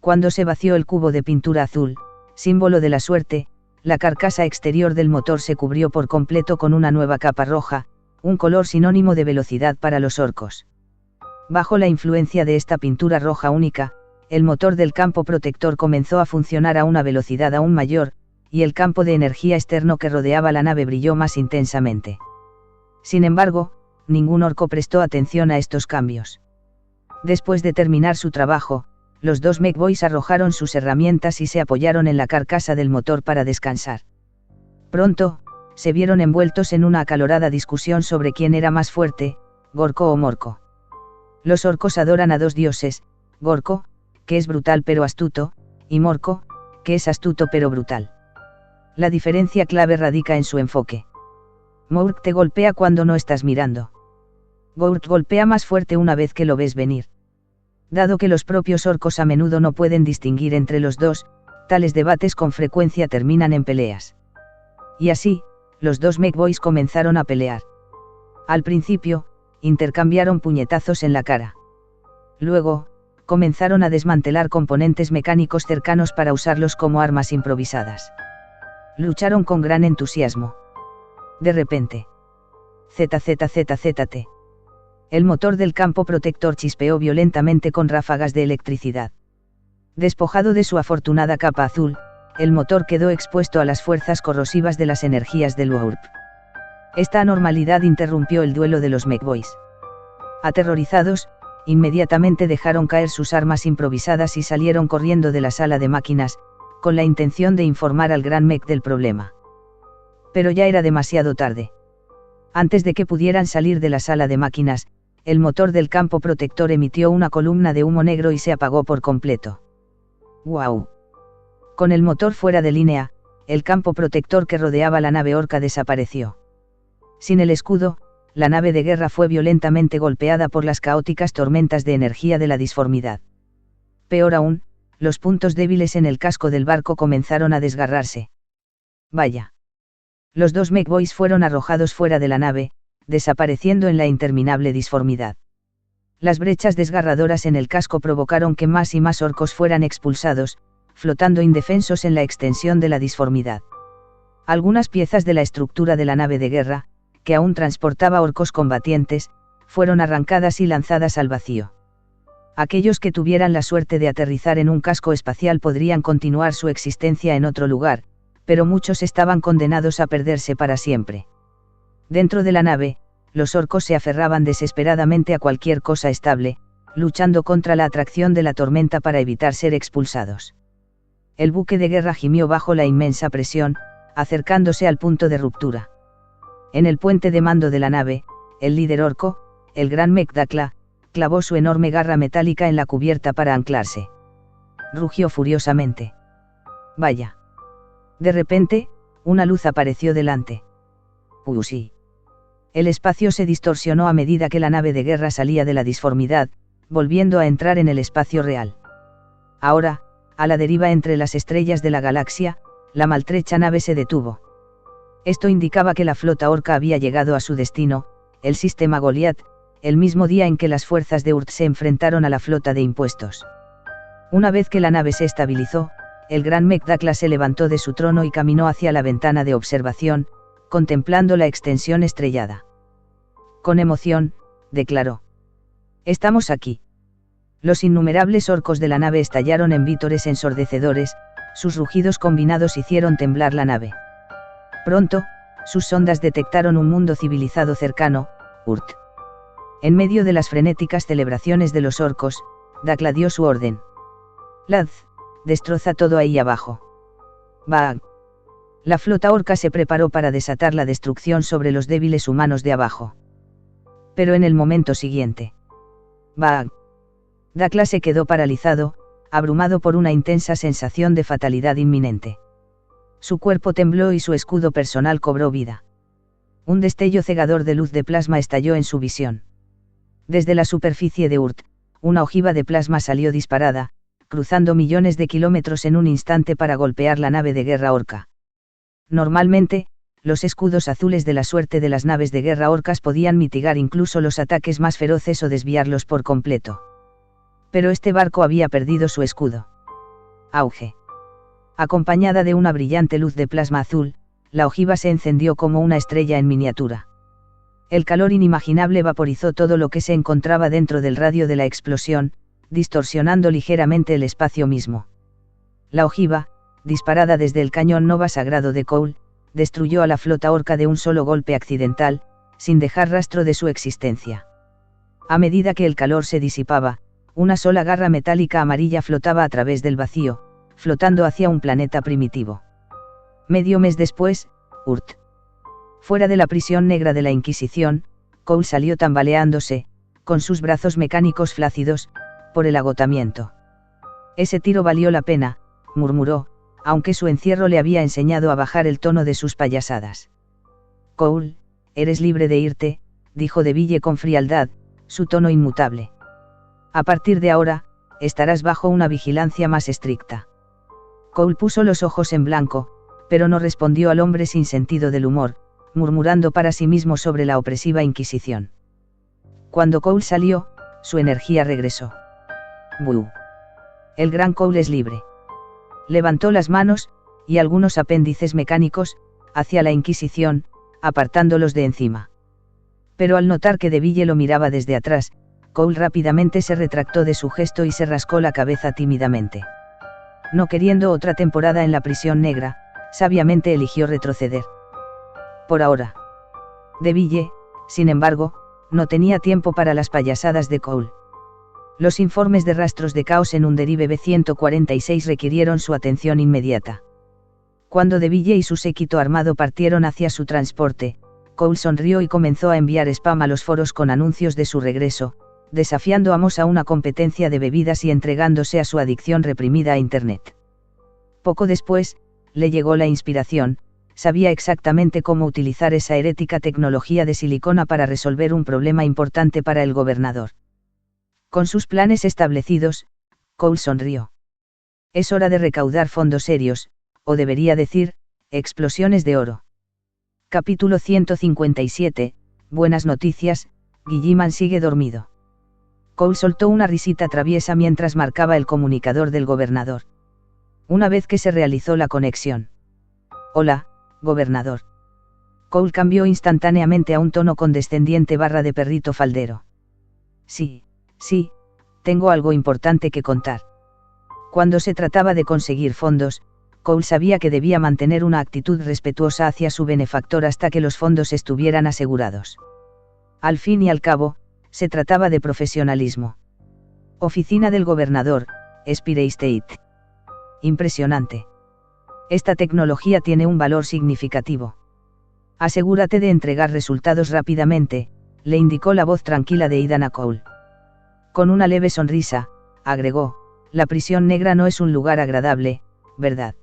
Cuando se vació el cubo de pintura azul, símbolo de la suerte, la carcasa exterior del motor se cubrió por completo con una nueva capa roja, un color sinónimo de velocidad para los orcos. Bajo la influencia de esta pintura roja única, el motor del campo protector comenzó a funcionar a una velocidad aún mayor, y el campo de energía externo que rodeaba la nave brilló más intensamente. Sin embargo, ningún orco prestó atención a estos cambios. Después de terminar su trabajo, los dos Mechboys arrojaron sus herramientas y se apoyaron en la carcasa del motor para descansar. Pronto, se vieron envueltos en una acalorada discusión sobre quién era más fuerte, Gorko o Morko. Los orcos adoran a dos dioses, Gorko, que es brutal pero astuto, y Morko, que es astuto pero brutal. La diferencia clave radica en su enfoque. Mork te golpea cuando no estás mirando. Gork golpea más fuerte una vez que lo ves venir. Dado que los propios orcos a menudo no pueden distinguir entre los dos, tales debates con frecuencia terminan en peleas. Y así, los dos Mechboys comenzaron a pelear. Al principio, intercambiaron puñetazos en la cara. Luego, comenzaron a desmantelar componentes mecánicos cercanos para usarlos como armas improvisadas. Lucharon con gran entusiasmo. De repente. ZZZZT. El motor del campo protector chispeó violentamente con ráfagas de electricidad. Despojado de su afortunada capa azul, el motor quedó expuesto a las fuerzas corrosivas de las energías del Warp. Esta anormalidad interrumpió el duelo de los Mechboys. Aterrorizados, inmediatamente dejaron caer sus armas improvisadas y salieron corriendo de la sala de máquinas, con la intención de informar al gran Mech del problema. Pero ya era demasiado tarde. Antes de que pudieran salir de la sala de máquinas, el motor del campo protector emitió una columna de humo negro y se apagó por completo. ¡Guau! Con el motor fuera de línea, el campo protector que rodeaba la nave orca desapareció. Sin el escudo, la nave de guerra fue violentamente golpeada por las caóticas tormentas de energía de la disformidad. Peor aún, los puntos débiles en el casco del barco comenzaron a desgarrarse. Vaya. Los dos Mechboys fueron arrojados fuera de la nave, desapareciendo en la interminable disformidad. Las brechas desgarradoras en el casco provocaron que más y más orcos fueran expulsados, flotando indefensos en la extensión de la disformidad. Algunas piezas de la estructura de la nave de guerra, que aún transportaba orcos combatientes, fueron arrancadas y lanzadas al vacío. Aquellos que tuvieran la suerte de aterrizar en un casco espacial podrían continuar su existencia en otro lugar, pero muchos estaban condenados a perderse para siempre. Dentro de la nave, los orcos se aferraban desesperadamente a cualquier cosa estable, luchando contra la atracción de la tormenta para evitar ser expulsados. El buque de guerra gimió bajo la inmensa presión, acercándose al punto de ruptura. En el puente de mando de la nave, el líder orco, el gran Mek Dakla, clavó su enorme garra metálica en la cubierta para anclarse. Rugió furiosamente. Vaya. De repente, una luz apareció delante. Sí. El espacio se distorsionó a medida que la nave de guerra salía de la disformidad, volviendo a entrar en el espacio real. Ahora, a la deriva entre las estrellas de la galaxia, la maltrecha nave se detuvo. Esto indicaba que la flota orca había llegado a su destino, el sistema Goliath, el mismo día en que las fuerzas de Urt se enfrentaron a la flota de impuestos. Una vez que la nave se estabilizó, el gran Mek Dakla se levantó de su trono y caminó hacia la ventana de observación, contemplando la extensión estrellada. Con emoción, declaró: «Estamos aquí». Los innumerables orcos de la nave estallaron en vítores ensordecedores, sus rugidos combinados hicieron temblar la nave. Pronto, sus sondas detectaron un mundo civilizado cercano, Urt. En medio de las frenéticas celebraciones de los orcos, Dakla dio su orden. «Laz, destroza todo ahí abajo». «Bag». La flota orca se preparó para desatar la destrucción sobre los débiles humanos de abajo. Pero en el momento siguiente. «Bag». Dakla se quedó paralizado, abrumado por una intensa sensación de fatalidad inminente. Su cuerpo tembló y su escudo personal cobró vida. Un destello cegador de luz de plasma estalló en su visión. Desde la superficie de Urt, una ojiva de plasma salió disparada, cruzando millones de kilómetros en un instante para golpear la nave de guerra orca. Normalmente, los escudos azules de la suerte de las naves de guerra orcas podían mitigar incluso los ataques más feroces o desviarlos por completo. Pero este barco había perdido su escudo. Auge. Acompañada de una brillante luz de plasma azul, la ojiva se encendió como una estrella en miniatura. El calor inimaginable vaporizó todo lo que se encontraba dentro del radio de la explosión, distorsionando ligeramente el espacio mismo. La ojiva, disparada desde el cañón Nova Sagrado de Cole, destruyó a la flota orca de un solo golpe accidental, sin dejar rastro de su existencia. A medida que el calor se disipaba, una sola garra metálica amarilla flotaba a través del vacío, flotando hacia un planeta primitivo. Medio mes después, Urt. Fuera de la prisión negra de la Inquisición, Cole salió tambaleándose, con sus brazos mecánicos flácidos, por el agotamiento. «Ese tiro valió la pena», murmuró, aunque su encierro le había enseñado a bajar el tono de sus payasadas. «Cole, eres libre de irte», dijo DeVille con frialdad, su tono inmutable. «A partir de ahora, estarás bajo una vigilancia más estricta». Cole puso los ojos en blanco, pero no respondió al hombre sin sentido del humor, murmurando para sí mismo sobre la opresiva Inquisición. Cuando Cole salió, su energía regresó. «Buh. El gran Cole es libre». Levantó las manos, y algunos apéndices mecánicos, hacia la Inquisición, apartándolos de encima. Pero al notar que DeVille lo miraba desde atrás, Cole rápidamente se retractó de su gesto y se rascó la cabeza tímidamente. No queriendo otra temporada en la prisión negra, sabiamente eligió retroceder. Por ahora. DeVille, sin embargo, no tenía tiempo para las payasadas de Cole. Los informes de rastros de caos en un Derive B-146 requirieron su atención inmediata. Cuando DeVille y su séquito armado partieron hacia su transporte, Cole sonrió y comenzó a enviar spam a los foros con anuncios de su regreso, desafiando a Moss a una competencia de bebidas y entregándose a su adicción reprimida a Internet. Poco después, le llegó la inspiración, sabía exactamente cómo utilizar esa herética tecnología de silicona para resolver un problema importante para el gobernador. Con sus planes establecidos, Cole sonrió. Es hora de recaudar fondos serios, o debería decir, explosiones de oro. Capítulo 157, Buenas noticias, Guilliman sigue dormido. Cole soltó una risita traviesa mientras marcaba el comunicador del gobernador. Una vez que se realizó la conexión. Hola, gobernador. Cole cambió instantáneamente a un tono condescendiente / de perrito faldero. Sí, tengo algo importante que contar. Cuando se trataba de conseguir fondos, Cole sabía que debía mantener una actitud respetuosa hacia su benefactor hasta que los fondos estuvieran asegurados. Al fin y al cabo, se trataba de profesionalismo. Oficina del gobernador, Spire State. Impresionante. Esta tecnología tiene un valor significativo. Asegúrate de entregar resultados rápidamente, le indicó la voz tranquila de Ethan a Cole. Con una leve sonrisa, agregó, la prisión negra no es un lugar agradable, ¿verdad?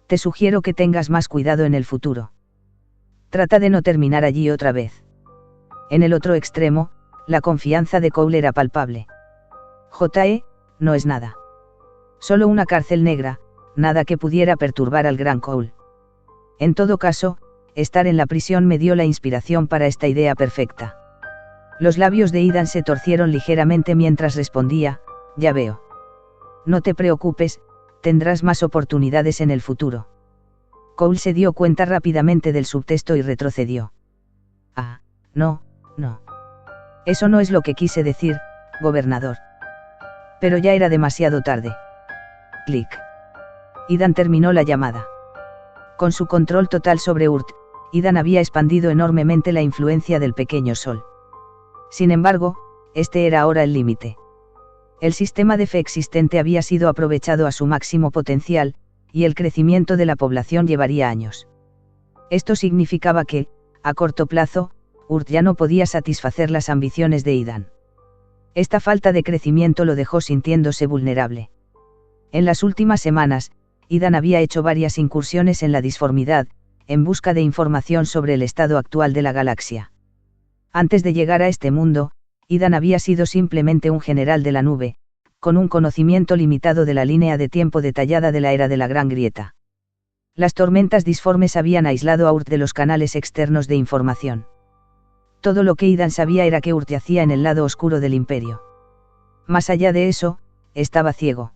Te sugiero que tengas más cuidado en el futuro. Trata de no terminar allí otra vez. En el otro extremo, la confianza de Cole era palpable. No es nada. Solo una cárcel negra, nada que pudiera perturbar al gran Cole. En todo caso, estar en la prisión me dio la inspiración para esta idea perfecta. Los labios de Ethan se torcieron ligeramente mientras respondía, ya veo. No te preocupes, tendrás más oportunidades en el futuro. Cole se dio cuenta rápidamente del subtexto y retrocedió. Ah, no. Eso no es lo que quise decir, gobernador. Pero ya era demasiado tarde. Clic. Ethan terminó la llamada. Con su control total sobre Urt, Ethan había expandido enormemente la influencia del pequeño sol. Sin embargo, este era ahora el límite. El sistema de fe existente había sido aprovechado a su máximo potencial, y el crecimiento de la población llevaría años. Esto significaba que, a corto plazo, Urt ya no podía satisfacer las ambiciones de Ethan. Esta falta de crecimiento lo dejó sintiéndose vulnerable. En las últimas semanas, Ethan había hecho varias incursiones en la disformidad, en busca de información sobre el estado actual de la galaxia. Antes de llegar a este mundo, Ethan había sido simplemente un general de la nube, con un conocimiento limitado de la línea de tiempo detallada de la era de la Gran Grieta. Las tormentas disformes habían aislado a Urt de los canales externos de información. Todo lo que Ethan sabía era que Urt yacía en el lado oscuro del Imperio. Más allá de eso, estaba ciego.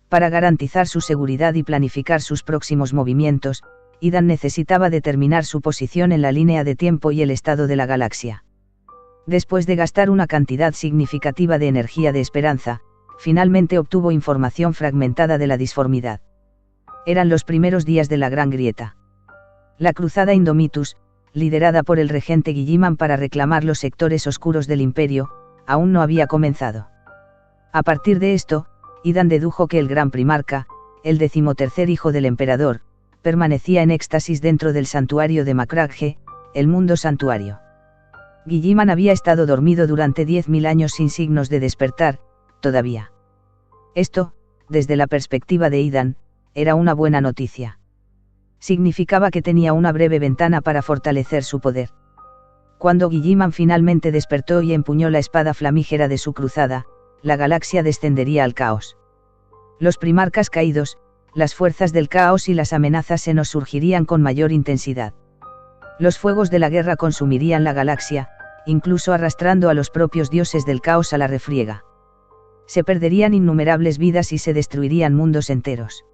Para garantizar su seguridad y planificar sus próximos movimientos, Ethan necesitaba determinar su posición en la línea de tiempo y el estado de la galaxia. Después de gastar una cantidad significativa de energía de esperanza, finalmente obtuvo información fragmentada de la disformidad. Eran los primeros días de la Gran Grieta. La cruzada Indomitus, liderada por el regente Guilliman para reclamar los sectores oscuros del Imperio, aún no había comenzado. A partir de esto, Ethan dedujo que el gran primarca, el 13º hijo del emperador, permanecía en éxtasis dentro del santuario de Macragge, el mundo santuario. Guilliman había estado dormido durante 10.000 años sin signos de despertar, todavía. Esto, desde la perspectiva de Ethan, era una buena noticia. Significaba que tenía una breve ventana para fortalecer su poder. Cuando Guilliman finalmente despertó y empuñó la espada flamígera de su cruzada, la galaxia descendería al caos. Los primarcas caídos, las fuerzas del caos y las amenazas se nos surgirían con mayor intensidad. Los fuegos de la guerra consumirían la galaxia, incluso arrastrando a los propios dioses del caos a la refriega. Se perderían innumerables vidas y se destruirían mundos enteros.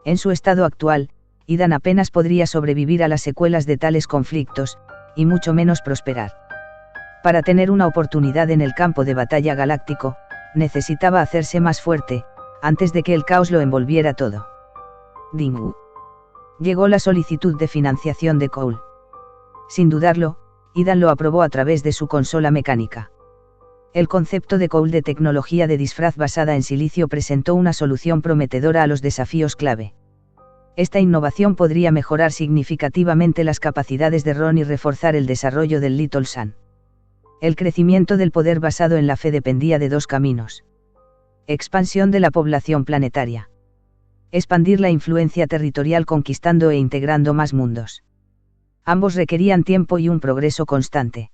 En su estado actual, Ethan apenas podría sobrevivir a las secuelas de tales conflictos, y mucho menos prosperar. Para tener una oportunidad en el campo de batalla galáctico, necesitaba hacerse más fuerte, antes de que el caos lo envolviera todo. Ding. Llegó la solicitud de financiación de Cole. Sin dudarlo, Ethan lo aprobó a través de su consola mecánica. El concepto de Cole de tecnología de disfraz basada en silicio presentó una solución prometedora a los desafíos clave. Esta innovación podría mejorar significativamente las capacidades de Ron y reforzar el desarrollo del Little Sun. El crecimiento del poder basado en la fe dependía de dos caminos. Expansión de la población planetaria. Expandir la influencia territorial conquistando e integrando más mundos. Ambos requerían tiempo y un progreso constante.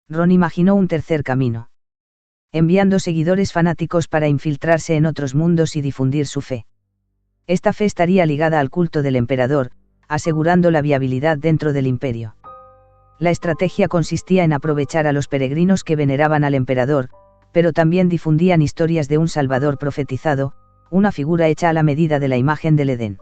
Ron imaginó un tercer camino. Enviando seguidores fanáticos para infiltrarse en otros mundos y difundir su fe. Esta fe estaría ligada al culto del emperador, asegurando la viabilidad dentro del imperio. La estrategia consistía en aprovechar a los peregrinos que veneraban al emperador, pero también difundían historias de un salvador profetizado, una figura hecha a la medida de la imagen del Edén.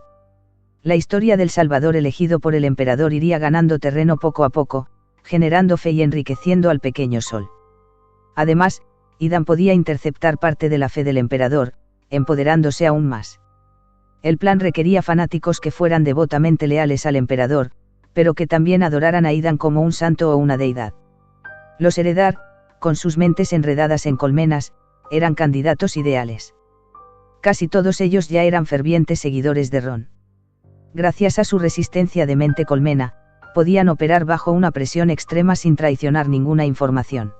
La historia del salvador elegido por el emperador iría ganando terreno poco a poco, generando fe y enriqueciendo al pequeño sol. Además, Ethan podía interceptar parte de la fe del emperador, empoderándose aún más. El plan requería fanáticos que fueran devotamente leales al emperador, pero que también adoraran a Ethan como un santo o una deidad. Los Eredar, con sus mentes enredadas en colmenas, eran candidatos ideales. Casi todos ellos ya eran fervientes seguidores de Ron. Gracias a su resistencia de mente colmena, podían operar bajo una presión extrema sin traicionar ninguna información.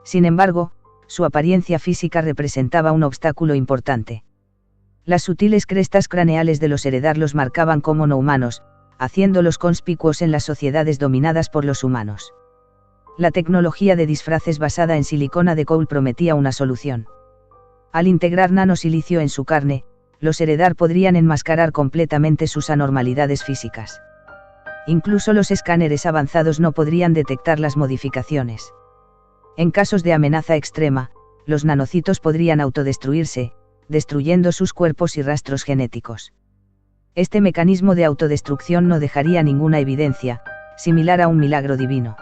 Sin embargo, su apariencia física representaba un obstáculo importante. Las sutiles crestas craneales de los Eredar los marcaban como no humanos, haciéndolos conspicuos en las sociedades dominadas por los humanos. La tecnología de disfraces basada en silicona de Cole prometía una solución. Al integrar nanosilicio en su carne, los Eredar podrían enmascarar completamente sus anormalidades físicas. Incluso los escáneres avanzados no podrían detectar las modificaciones. En casos de amenaza extrema, los nanocitos podrían autodestruirse, destruyendo sus cuerpos y rastros genéticos. Este mecanismo de autodestrucción no dejaría ninguna evidencia, similar a un milagro divino.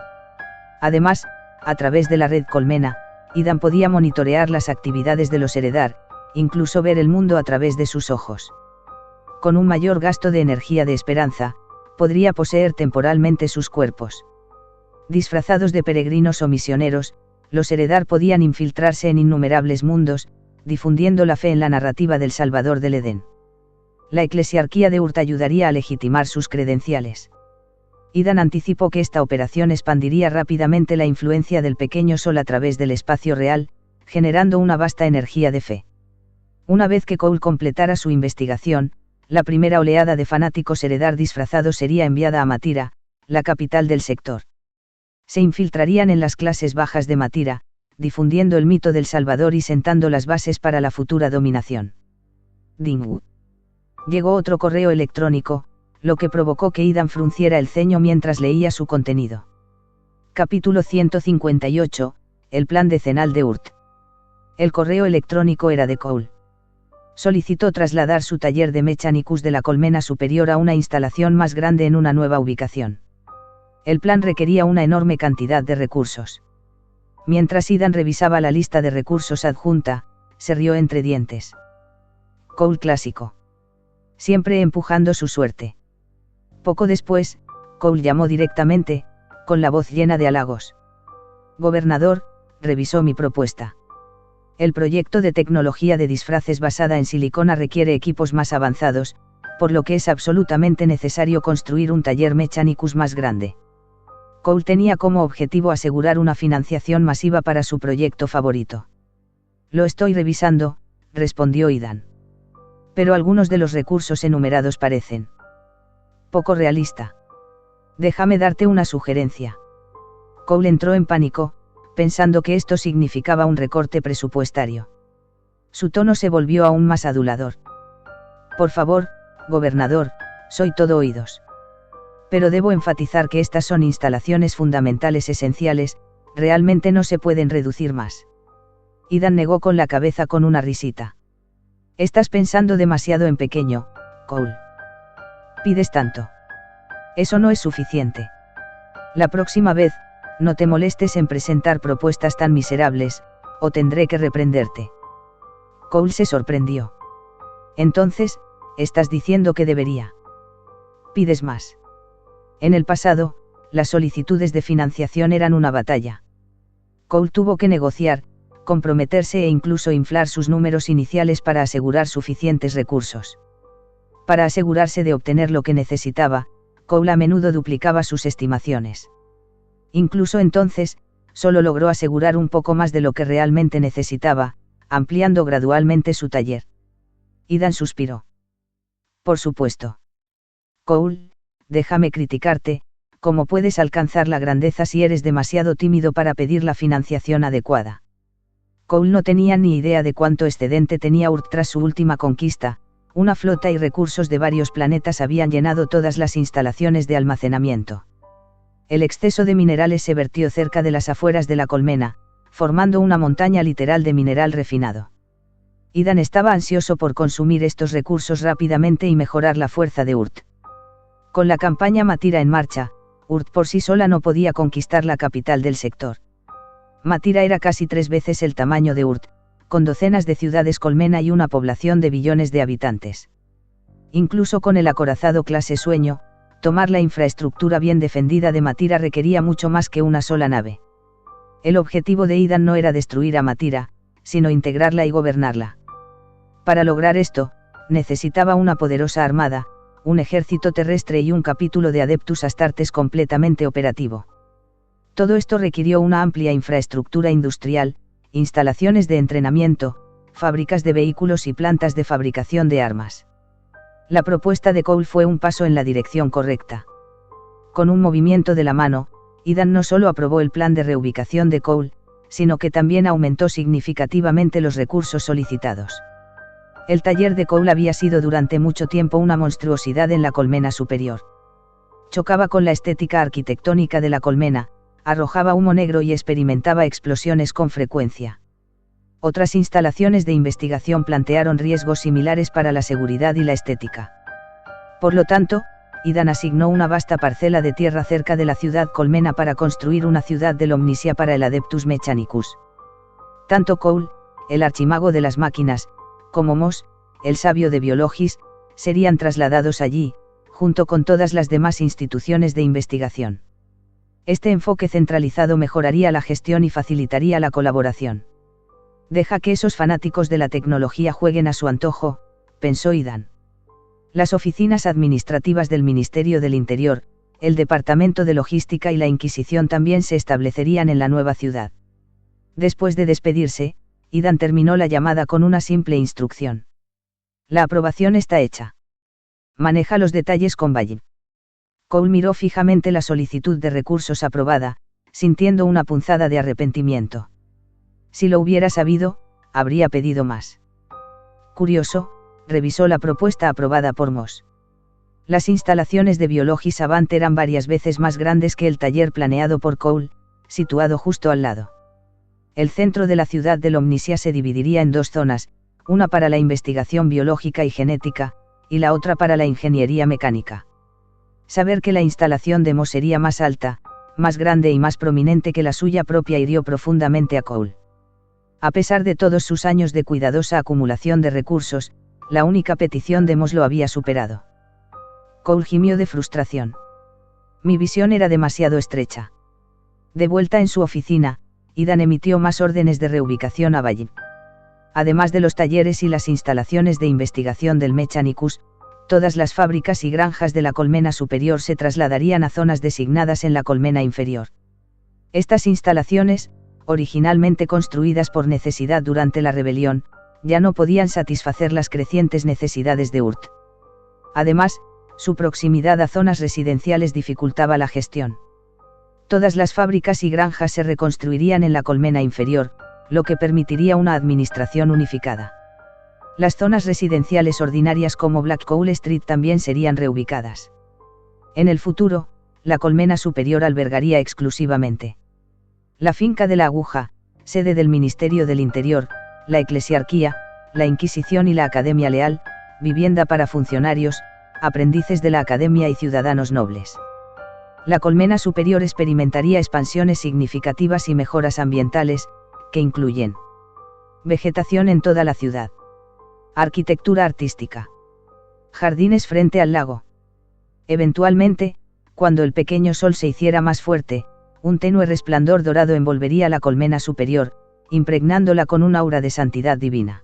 Además, a través de la red colmena, Idan podía monitorear las actividades de los Eredar, incluso ver el mundo a través de sus ojos. Con un mayor gasto de energía de esperanza, podría poseer temporalmente sus cuerpos. Disfrazados de peregrinos o misioneros, los Eredar podían infiltrarse en innumerables mundos, difundiendo la fe en la narrativa del Salvador del Edén. La eclesiarquía de Urt ayudaría a legitimar sus credenciales. Idan anticipó que esta operación expandiría rápidamente la influencia del pequeño sol a través del espacio real, generando una vasta energía de fe. Una vez que Cole completara su investigación, la primera oleada de fanáticos Eredar disfrazados sería enviada a Matira, la capital del sector. Se infiltrarían en las clases bajas de Matira, difundiendo el mito del Salvador y sentando las bases para la futura dominación. Ding. Llegó otro correo electrónico, lo que provocó que Idan frunciera el ceño mientras leía su contenido. Capítulo 158, el plan decenal de Urt. El correo electrónico era de Cole. Solicitó trasladar su taller de Mechanicus de la colmena superior a una instalación más grande en una nueva ubicación. El plan requería una enorme cantidad de recursos. Mientras Idan revisaba la lista de recursos adjunta, se rió entre dientes. Cole clásico. Siempre empujando su suerte. Poco después, Cole llamó directamente, con la voz llena de halagos. Gobernador, revisó mi propuesta. El proyecto de tecnología de disfraces basada en silicona requiere equipos más avanzados, por lo que es absolutamente necesario construir un taller Mechanicus más grande. Cole tenía como objetivo asegurar una financiación masiva para su proyecto favorito. Lo estoy revisando, respondió Idan. Pero algunos de los recursos enumerados parecen poco realista. Déjame darte una sugerencia. Cole entró en pánico, pensando que esto significaba un recorte presupuestario. Su tono se volvió aún más adulador. Por favor, gobernador, soy todo oídos. Pero debo enfatizar que estas son instalaciones fundamentales esenciales, realmente no se pueden reducir más. Idan negó con la cabeza con una risita. Estás pensando demasiado en pequeño, Cole. Pides tanto. Eso no es suficiente. La próxima vez, no te molestes en presentar propuestas tan miserables, o tendré que reprenderte. Cole se sorprendió. Entonces, estás diciendo que debería. Pides más. En el pasado, las solicitudes de financiación eran una batalla. Cole tuvo que negociar, comprometerse e incluso inflar sus números iniciales para asegurar suficientes recursos. Para asegurarse de obtener lo que necesitaba, Cole a menudo duplicaba sus estimaciones. Incluso entonces, solo logró asegurar un poco más de lo que realmente necesitaba, ampliando gradualmente su taller. Idan suspiró. Por supuesto. Cole, déjame criticarte, ¿cómo puedes alcanzar la grandeza si eres demasiado tímido para pedir la financiación adecuada? Cole no tenía ni idea de cuánto excedente tenía Urt tras su última conquista. Una flota y recursos de varios planetas habían llenado todas las instalaciones de almacenamiento. El exceso de minerales se vertió cerca de las afueras de la colmena, formando una montaña literal de mineral refinado. Idan estaba ansioso por consumir estos recursos rápidamente y mejorar la fuerza de Urt. Con la campaña Matira en marcha, Urt por sí sola no podía conquistar la capital del sector. Matira era casi 3 veces el tamaño de Urt, con docenas de ciudades colmena y una población de billones de habitantes. Incluso con el acorazado clase Sueño, tomar la infraestructura bien defendida de Matira requería mucho más que una sola nave. El objetivo de Idan no era destruir a Matira, sino integrarla y gobernarla. Para lograr esto, necesitaba una poderosa armada, un ejército terrestre y un capítulo de Adeptus Astartes completamente operativo. Todo esto requirió una amplia infraestructura industrial, instalaciones de entrenamiento, fábricas de vehículos y plantas de fabricación de armas. La propuesta de Cole fue un paso en la dirección correcta. Con un movimiento de la mano, Idan no solo aprobó el plan de reubicación de Cole, sino que también aumentó significativamente los recursos solicitados. El taller de Cole había sido durante mucho tiempo una monstruosidad en la colmena superior. Chocaba con la estética arquitectónica de la colmena, arrojaba humo negro y experimentaba explosiones con frecuencia. Otras instalaciones de investigación plantearon riesgos similares para la seguridad y la estética. Por lo tanto, Idan asignó una vasta parcela de tierra cerca de la ciudad colmena para construir una ciudad del Omnisia para el Adeptus Mechanicus. Tanto Cole, el archimago de las máquinas, como Mos, el sabio de Biologis, serían trasladados allí, junto con todas las demás instituciones de investigación. Este enfoque centralizado mejoraría la gestión y facilitaría la colaboración. Deja que esos fanáticos de la tecnología jueguen a su antojo, pensó Idan. Las oficinas administrativas del Ministerio del Interior, el Departamento de Logística y la Inquisición también se establecerían en la nueva ciudad. Después de despedirse, Idan terminó la llamada con una simple instrucción. La aprobación está hecha. Maneja los detalles con Valle. Cole miró fijamente la solicitud de recursos aprobada, sintiendo una punzada de arrepentimiento. Si lo hubiera sabido, habría pedido más. Curioso, revisó la propuesta aprobada por Moss. Las instalaciones de Biologis Avant eran varias veces más grandes que el taller planeado por Cole, situado justo al lado. El centro de la ciudad del Omnisia se dividiría en dos zonas, una para la investigación biológica y genética, y la otra para la ingeniería mecánica. Saber que la instalación de Moss sería más alta, más grande y más prominente que la suya propia hirió profundamente a Cole. A pesar de todos sus años de cuidadosa acumulación de recursos, la única petición de Moss lo había superado. Cole gimió de frustración. Mi visión era demasiado estrecha. De vuelta en su oficina, Idan emitió más órdenes de reubicación a Valle. Además de los talleres y las instalaciones de investigación del Mechanicus, todas las fábricas y granjas de la colmena superior se trasladarían a zonas designadas en la colmena inferior. Estas instalaciones, originalmente construidas por necesidad durante la rebelión, ya no podían satisfacer las crecientes necesidades de Urt. Además, su proximidad a zonas residenciales dificultaba la gestión. Todas las fábricas y granjas se reconstruirían en la colmena inferior, lo que permitiría una administración unificada. Las zonas residenciales ordinarias como Black Coal Street también serían reubicadas. En el futuro, la colmena superior albergaría exclusivamente la finca de la aguja, sede del Ministerio del Interior, la eclesiarquía, la Inquisición y la Academia Leal, vivienda para funcionarios, aprendices de la Academia y ciudadanos nobles. La colmena superior experimentaría expansiones significativas y mejoras ambientales, que incluyen vegetación en toda la ciudad, arquitectura artística, jardines frente al lago. Eventualmente, cuando el pequeño sol se hiciera más fuerte, un tenue resplandor dorado envolvería la colmena superior, impregnándola con un aura de santidad divina.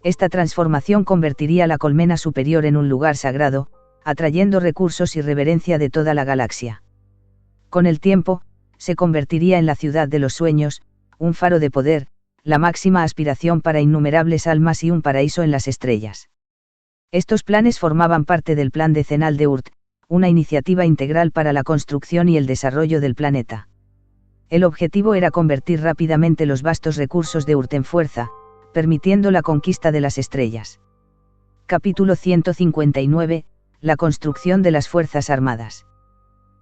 Esta transformación convertiría la colmena superior en un lugar sagrado, atrayendo recursos y reverencia de toda la galaxia. Con el tiempo, se convertiría en la ciudad de los sueños, un faro de poder, la máxima aspiración para innumerables almas y un paraíso en las estrellas. Estos planes formaban parte del plan decenal de Urt, una iniciativa integral para la construcción y el desarrollo del planeta. El objetivo era convertir rápidamente los vastos recursos de Urt en fuerza, permitiendo la conquista de las estrellas. Capítulo 159, la construcción de las Fuerzas Armadas.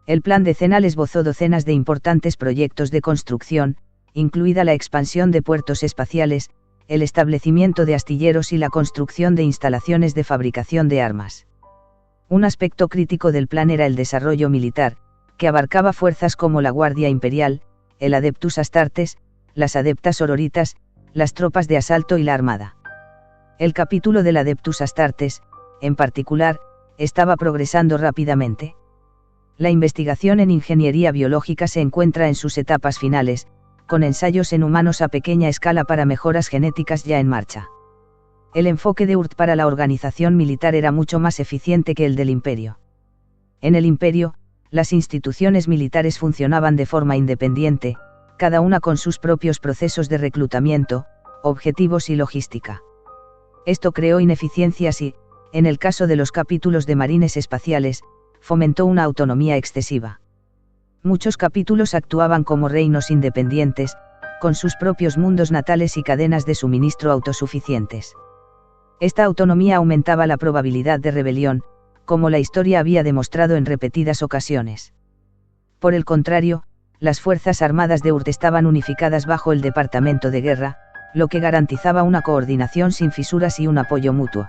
El plan decenal esbozó docenas de importantes proyectos de construcción, incluida la expansión de puertos espaciales, el establecimiento de astilleros y la construcción de instalaciones de fabricación de armas. Un aspecto crítico del plan era el desarrollo militar, que abarcaba fuerzas como la Guardia Imperial, el Adeptus Astartes, las Adeptas Auroritas, las tropas de asalto y la Armada. El capítulo del Adeptus Astartes, en particular, estaba progresando rápidamente. La investigación en ingeniería biológica se encuentra en sus etapas finales, con ensayos en humanos a pequeña escala para mejoras genéticas ya en marcha. El enfoque de Urt para la organización militar era mucho más eficiente que el del Imperio. En el Imperio, las instituciones militares funcionaban de forma independiente, cada una con sus propios procesos de reclutamiento, objetivos y logística. Esto creó ineficiencias y, en el caso de los capítulos de marines espaciales, fomentó una autonomía excesiva. Muchos capítulos actuaban como reinos independientes, con sus propios mundos natales y cadenas de suministro autosuficientes. Esta autonomía aumentaba la probabilidad de rebelión, como la historia había demostrado en repetidas ocasiones. Por el contrario, las Fuerzas Armadas de Urt estaban unificadas bajo el Departamento de Guerra, lo que garantizaba una coordinación sin fisuras y un apoyo mutuo.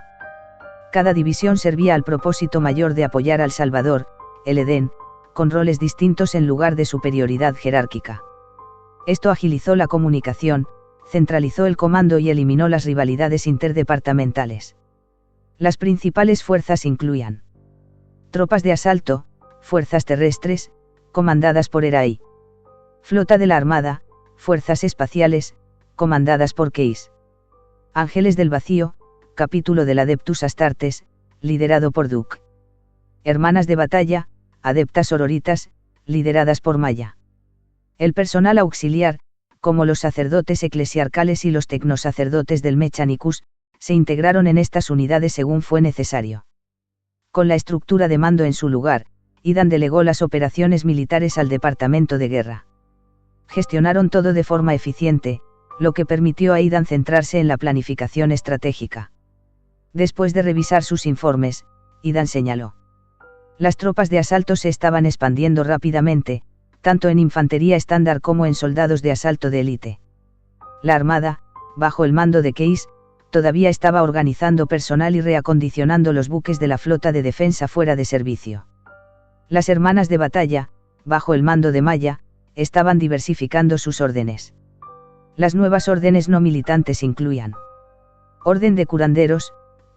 Cada división servía al propósito mayor de apoyar al Salvador, el Edén, con roles distintos en lugar de superioridad jerárquica. Esto agilizó la comunicación, centralizó el comando y eliminó las rivalidades interdepartamentales. Las principales fuerzas incluían tropas de asalto, fuerzas terrestres, comandadas por Herai. Flota de la Armada, fuerzas espaciales, comandadas por Case. Ángeles del Vacío, capítulo del Adeptus Astartes, liderado por Duke. Hermanas de Batalla, adeptas sororitas, lideradas por Maya. El personal auxiliar, como los sacerdotes eclesiarcales y los tecnosacerdotes del Mechanicus, se integraron en estas unidades según fue necesario. Con la estructura de mando en su lugar, Idan delegó las operaciones militares al Departamento de Guerra. Gestionaron todo de forma eficiente, lo que permitió a Idan centrarse en la planificación estratégica. Después de revisar sus informes, Idan señaló: las tropas de asalto se estaban expandiendo rápidamente, tanto en infantería estándar como en soldados de asalto de élite. La Armada, bajo el mando de Case, todavía estaba organizando personal y reacondicionando los buques de la flota de defensa fuera de servicio. Las Hermanas de Batalla, bajo el mando de Maya, estaban diversificando sus órdenes. Las nuevas órdenes no militantes incluían Orden de Curanderos,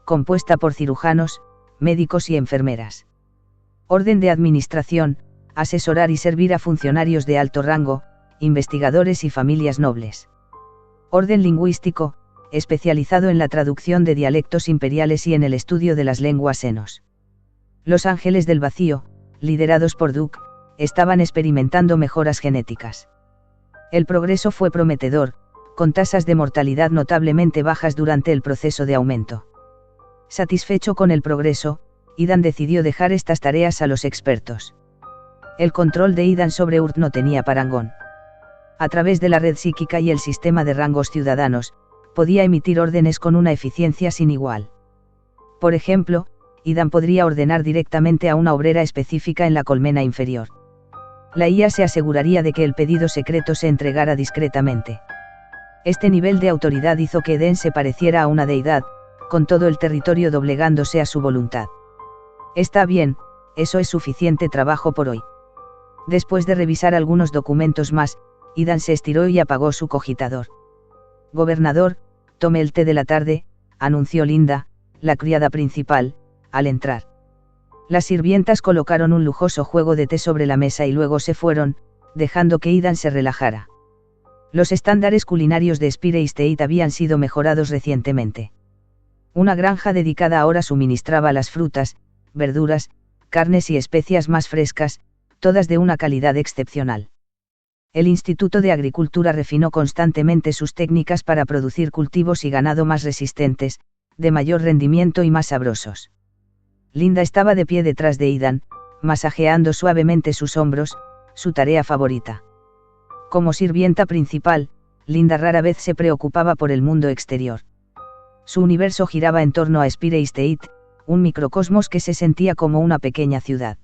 compuesta por cirujanos, médicos y enfermeras. Orden de Administración, asesorar y servir a funcionarios de alto rango, investigadores y familias nobles. Orden Lingüístico, especializado en la traducción de dialectos imperiales y en el estudio de las lenguas senos. Los Ángeles del Vacío, liderados por Duke, estaban experimentando mejoras genéticas. El progreso fue prometedor, con tasas de mortalidad notablemente bajas durante el proceso de aumento. Satisfecho con el progreso, Idan decidió dejar estas tareas a los expertos. El control de Idan sobre Urt no tenía parangón. A través de la red psíquica y el sistema de rangos ciudadanos, podía emitir órdenes con una eficiencia sin igual. Por ejemplo, Idan podría ordenar directamente a una obrera específica en la colmena inferior. La IA se aseguraría de que el pedido secreto se entregara discretamente. Este nivel de autoridad hizo que Eden se pareciera a una deidad, con todo el territorio doblegándose a su voluntad. Está bien, eso es suficiente trabajo por hoy. Después de revisar algunos documentos más, Idan se estiró y apagó su cogitador. Gobernador, tome el té de la tarde, anunció Linda, la criada principal, al entrar. Las sirvientas colocaron un lujoso juego de té sobre la mesa y luego se fueron, dejando que Idan se relajara. Los estándares culinarios de Spire State habían sido mejorados recientemente. Una granja dedicada ahora suministraba las frutas, verduras, carnes y especias más frescas, todas de una calidad excepcional. El Instituto de Agricultura refinó constantemente sus técnicas para producir cultivos y ganado más resistentes, de mayor rendimiento y más sabrosos. Linda estaba de pie detrás de Idan, masajeando suavemente sus hombros, su tarea favorita. Como sirvienta principal, Linda rara vez se preocupaba por el mundo exterior. Su universo giraba en torno a Spire State, un microcosmos que se sentía como una pequeña ciudad.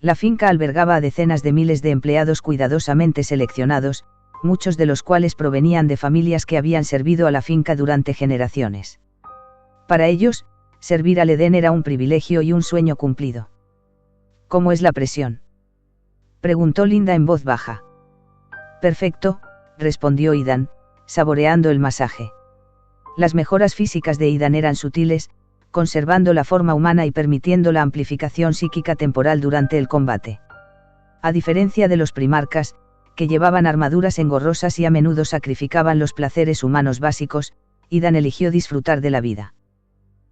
La finca albergaba a decenas de miles de empleados cuidadosamente seleccionados, muchos de los cuales provenían de familias que habían servido a la finca durante generaciones. Para ellos, servir al Edén era un privilegio y un sueño cumplido. ¿Cómo es la presión?, preguntó Linda en voz baja. Perfecto, respondió Idan, saboreando el masaje. Las mejoras físicas de Idan eran sutiles, conservando la forma humana y permitiendo la amplificación psíquica temporal durante el combate. A diferencia de los primarcas, que llevaban armaduras engorrosas y a menudo sacrificaban los placeres humanos básicos, Idan eligió disfrutar de la vida.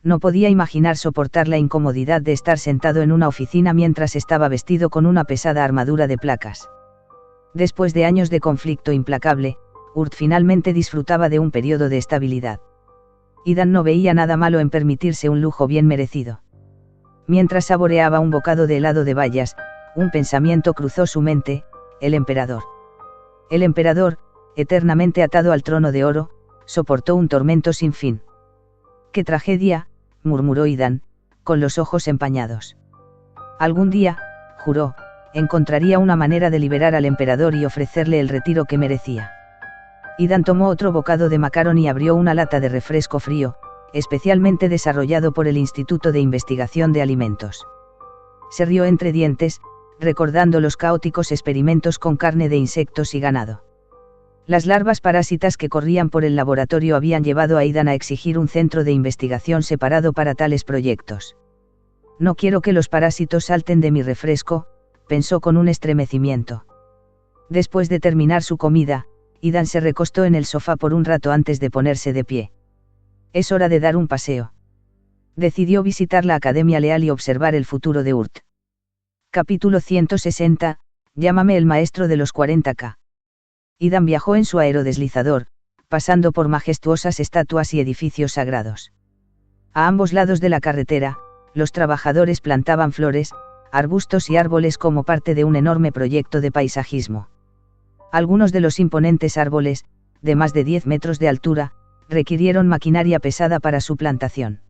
No podía imaginar soportar la incomodidad de estar sentado en una oficina mientras estaba vestido con una pesada armadura de placas. Después de años de conflicto implacable, Urt finalmente disfrutaba de un periodo de estabilidad. Idan no veía nada malo en permitirse un lujo bien merecido. Mientras saboreaba un bocado de helado de bayas, un pensamiento cruzó su mente: el emperador. El emperador, eternamente atado al trono de oro, soportó un tormento sin fin. ¡Qué tragedia!, murmuró Idan, con los ojos empañados. Algún día, juró, encontraría una manera de liberar al emperador y ofrecerle el retiro que merecía. Idan tomó otro bocado de macarón y abrió una lata de refresco frío, especialmente desarrollado por el Instituto de Investigación de Alimentos. Se rió entre dientes, recordando los caóticos experimentos con carne de insectos y ganado. Las larvas parásitas que corrían por el laboratorio habían llevado a Idan a exigir un centro de investigación separado para tales proyectos. No quiero que los parásitos salten de mi refresco, pensó con un estremecimiento. Después de terminar su comida, Idan se recostó en el sofá por un rato antes de ponerse de pie. Es hora de dar un paseo. Decidió visitar la Academia Leal y observar el futuro de Urt. Capítulo 160, llámame el maestro de los 40K. Idan viajó en su aerodeslizador, pasando por majestuosas estatuas y edificios sagrados. A ambos lados de la carretera, los trabajadores plantaban flores, arbustos y árboles como parte de un enorme proyecto de paisajismo. Algunos de los imponentes árboles, de más de 10 metros de altura, requirieron maquinaria pesada para su plantación.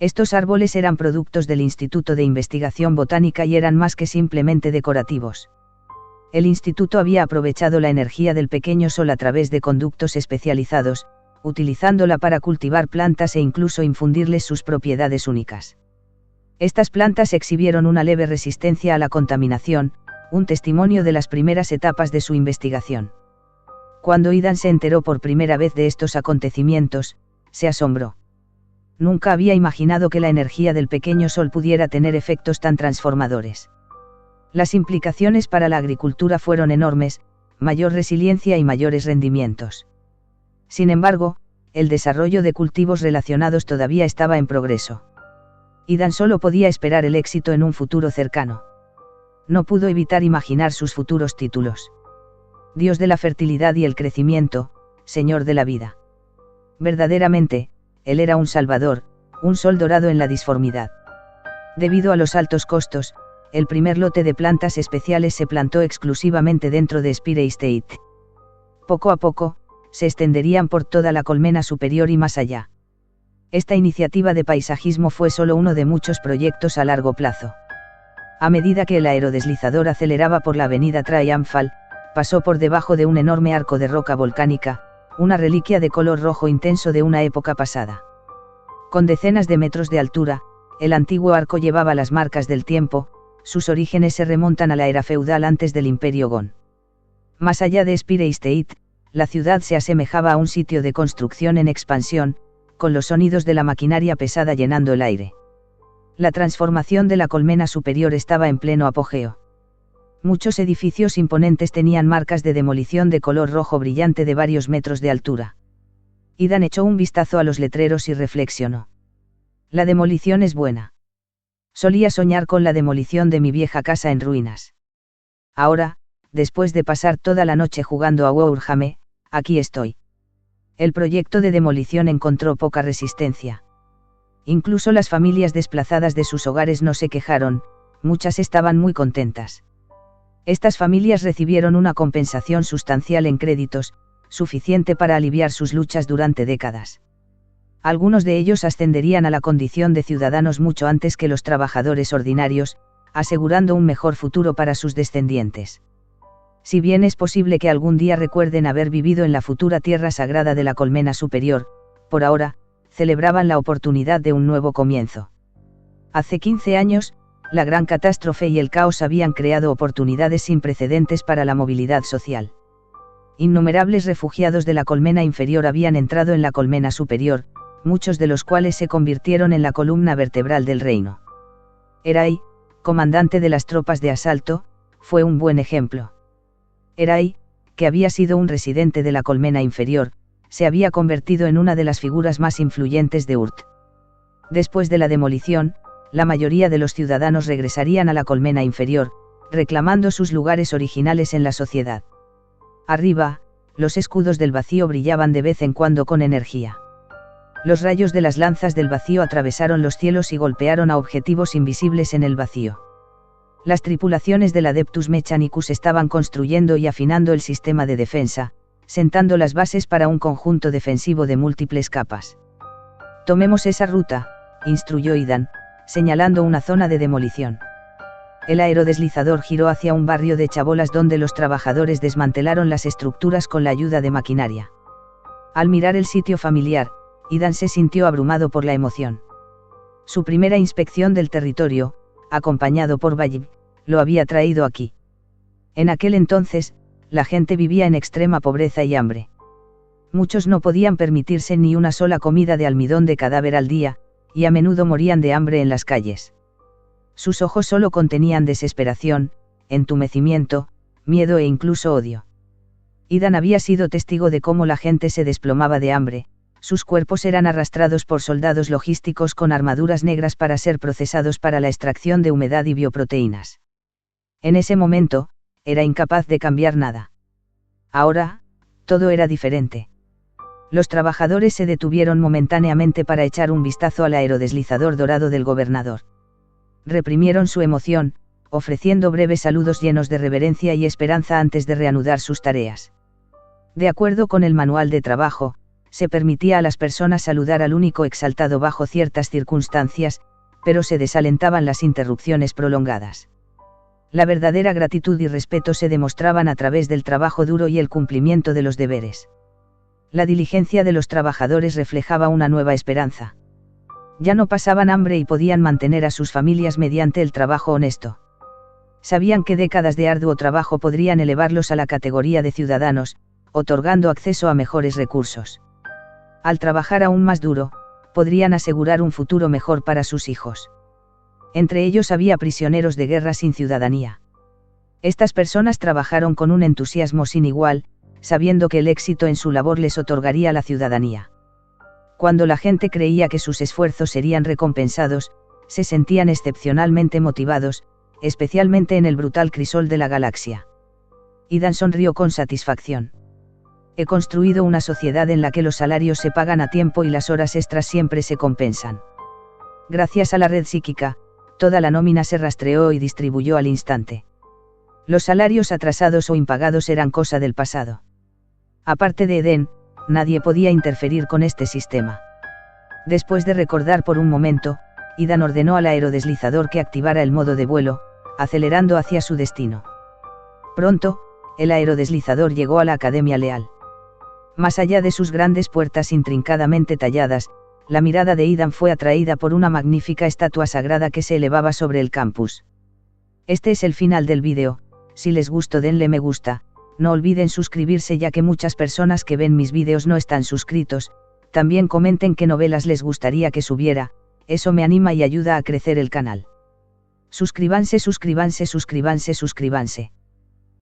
Estos árboles eran productos del Instituto de Investigación Botánica y eran más que simplemente decorativos. El instituto había aprovechado la energía del pequeño sol a través de conductos especializados, utilizándola para cultivar plantas e incluso infundirles sus propiedades únicas. Estas plantas exhibieron una leve resistencia a la contaminación, un testimonio de las primeras etapas de su investigación. Cuando Idan se enteró por primera vez de estos acontecimientos, se asombró. Nunca había imaginado que la energía del pequeño sol pudiera tener efectos tan transformadores. Las implicaciones para la agricultura fueron enormes, mayor resiliencia y mayores rendimientos. Sin embargo, el desarrollo de cultivos relacionados todavía estaba en progreso. Idan solo podía esperar el éxito en un futuro cercano. No pudo evitar imaginar sus futuros títulos. Dios de la fertilidad y el crecimiento, Señor de la vida. Verdaderamente, él era un salvador, un sol dorado en la disformidad. Debido a los altos costos, el primer lote de plantas especiales se plantó exclusivamente dentro de Spire State. Poco a poco, se extenderían por toda la colmena superior y más allá. Esta iniciativa de paisajismo fue solo uno de muchos proyectos a largo plazo. A medida que el aerodeslizador aceleraba por la avenida Triumphal, pasó por debajo de un enorme arco de roca volcánica, una reliquia de color rojo intenso de una época pasada. Con decenas de metros de altura, el antiguo arco llevaba las marcas del tiempo. Sus orígenes se remontan a la era feudal antes del Imperio Gon. Más allá de Spire State, la ciudad se asemejaba a un sitio de construcción en expansión, con los sonidos de la maquinaria pesada llenando el aire. La transformación de la colmena superior estaba en pleno apogeo. Muchos edificios imponentes tenían marcas de demolición de color rojo brillante de varios metros de altura. Idan echó un vistazo a los letreros y reflexionó. La demolición es buena. Solía soñar con la demolición de mi vieja casa en ruinas. Ahora, después de pasar toda la noche jugando a Warhammer, aquí estoy. El proyecto de demolición encontró poca resistencia. Incluso las familias desplazadas de sus hogares no se quejaron, muchas estaban muy contentas. Estas familias recibieron una compensación sustancial en créditos, suficiente para aliviar sus luchas durante décadas. Algunos de ellos ascenderían a la condición de ciudadanos mucho antes que los trabajadores ordinarios, asegurando un mejor futuro para sus descendientes. Si bien es posible que algún día recuerden haber vivido en la futura tierra sagrada de la colmena superior, por ahora, celebraban la oportunidad de un nuevo comienzo. Hace 15 años, la gran catástrofe y el caos habían creado oportunidades sin precedentes para la movilidad social. Innumerables refugiados de la colmena inferior habían entrado en la colmena superior, muchos de los cuales se convirtieron en la columna vertebral del reino. Erai, comandante de las tropas de asalto, fue un buen ejemplo. Erai, que había sido un residente de la colmena inferior, se había convertido en una de las figuras más influyentes de Urt. Después de la demolición, la mayoría de los ciudadanos regresarían a la colmena inferior, reclamando sus lugares originales en la sociedad. Arriba, los escudos del vacío brillaban de vez en cuando con energía. Los rayos de las lanzas del vacío atravesaron los cielos y golpearon a objetivos invisibles en el vacío. Las tripulaciones del Adeptus Mechanicus estaban construyendo y afinando el sistema de defensa, sentando las bases para un conjunto defensivo de múltiples capas. Tomemos esa ruta, instruyó Idan, señalando una zona de demolición. El aerodeslizador giró hacia un barrio de chabolas donde los trabajadores desmantelaron las estructuras con la ayuda de maquinaria. Al mirar el sitio familiar, Idan se sintió abrumado por la emoción. Su primera inspección del territorio, acompañado por Bayib, lo había traído aquí. En aquel entonces, la gente vivía en extrema pobreza y hambre. Muchos no podían permitirse ni una sola comida de almidón de cadáver al día, y a menudo morían de hambre en las calles. Sus ojos solo contenían desesperación, entumecimiento, miedo e incluso odio. Idan había sido testigo de cómo la gente se desplomaba de hambre, sus cuerpos eran arrastrados por soldados logísticos con armaduras negras para ser procesados para la extracción de humedad y bioproteínas. En ese momento, era incapaz de cambiar nada. Ahora, todo era diferente. Los trabajadores se detuvieron momentáneamente para echar un vistazo al aerodeslizador dorado del gobernador. Reprimieron su emoción, ofreciendo breves saludos llenos de reverencia y esperanza antes de reanudar sus tareas. De acuerdo con el manual de trabajo, se permitía a las personas saludar al único exaltado bajo ciertas circunstancias, pero se desalentaban las interrupciones prolongadas. La verdadera gratitud y respeto se demostraban a través del trabajo duro y el cumplimiento de los deberes. La diligencia de los trabajadores reflejaba una nueva esperanza. Ya no pasaban hambre y podían mantener a sus familias mediante el trabajo honesto. Sabían que décadas de arduo trabajo podrían elevarlos a la categoría de ciudadanos, otorgando acceso a mejores recursos. Al trabajar aún más duro, podrían asegurar un futuro mejor para sus hijos. Entre ellos había prisioneros de guerra sin ciudadanía. Estas personas trabajaron con un entusiasmo sin igual, sabiendo que el éxito en su labor les otorgaría la ciudadanía. Cuando la gente creía que sus esfuerzos serían recompensados, se sentían excepcionalmente motivados, especialmente en el brutal crisol de la galaxia. Idan sonrió con satisfacción. He construido una sociedad en la que los salarios se pagan a tiempo y las horas extras siempre se compensan. Gracias a la red psíquica, toda la nómina se rastreó y distribuyó al instante. Los salarios atrasados o impagados eran cosa del pasado. Aparte de Eden, nadie podía interferir con este sistema. Después de recordar por un momento, Idan ordenó al aerodeslizador que activara el modo de vuelo, acelerando hacia su destino. Pronto, el aerodeslizador llegó a la Academia Leal. Más allá de sus grandes puertas intrincadamente talladas, la mirada de Idan fue atraída por una magnífica estatua sagrada que se elevaba sobre el campus. Este es el final del vídeo. Si les gustó denle me gusta, no olviden suscribirse ya que muchas personas que ven mis vídeos no están suscritos, también comenten qué novelas les gustaría que subiera, eso me anima y ayuda a crecer el canal. Suscríbanse, suscríbanse, suscríbanse, suscríbanse.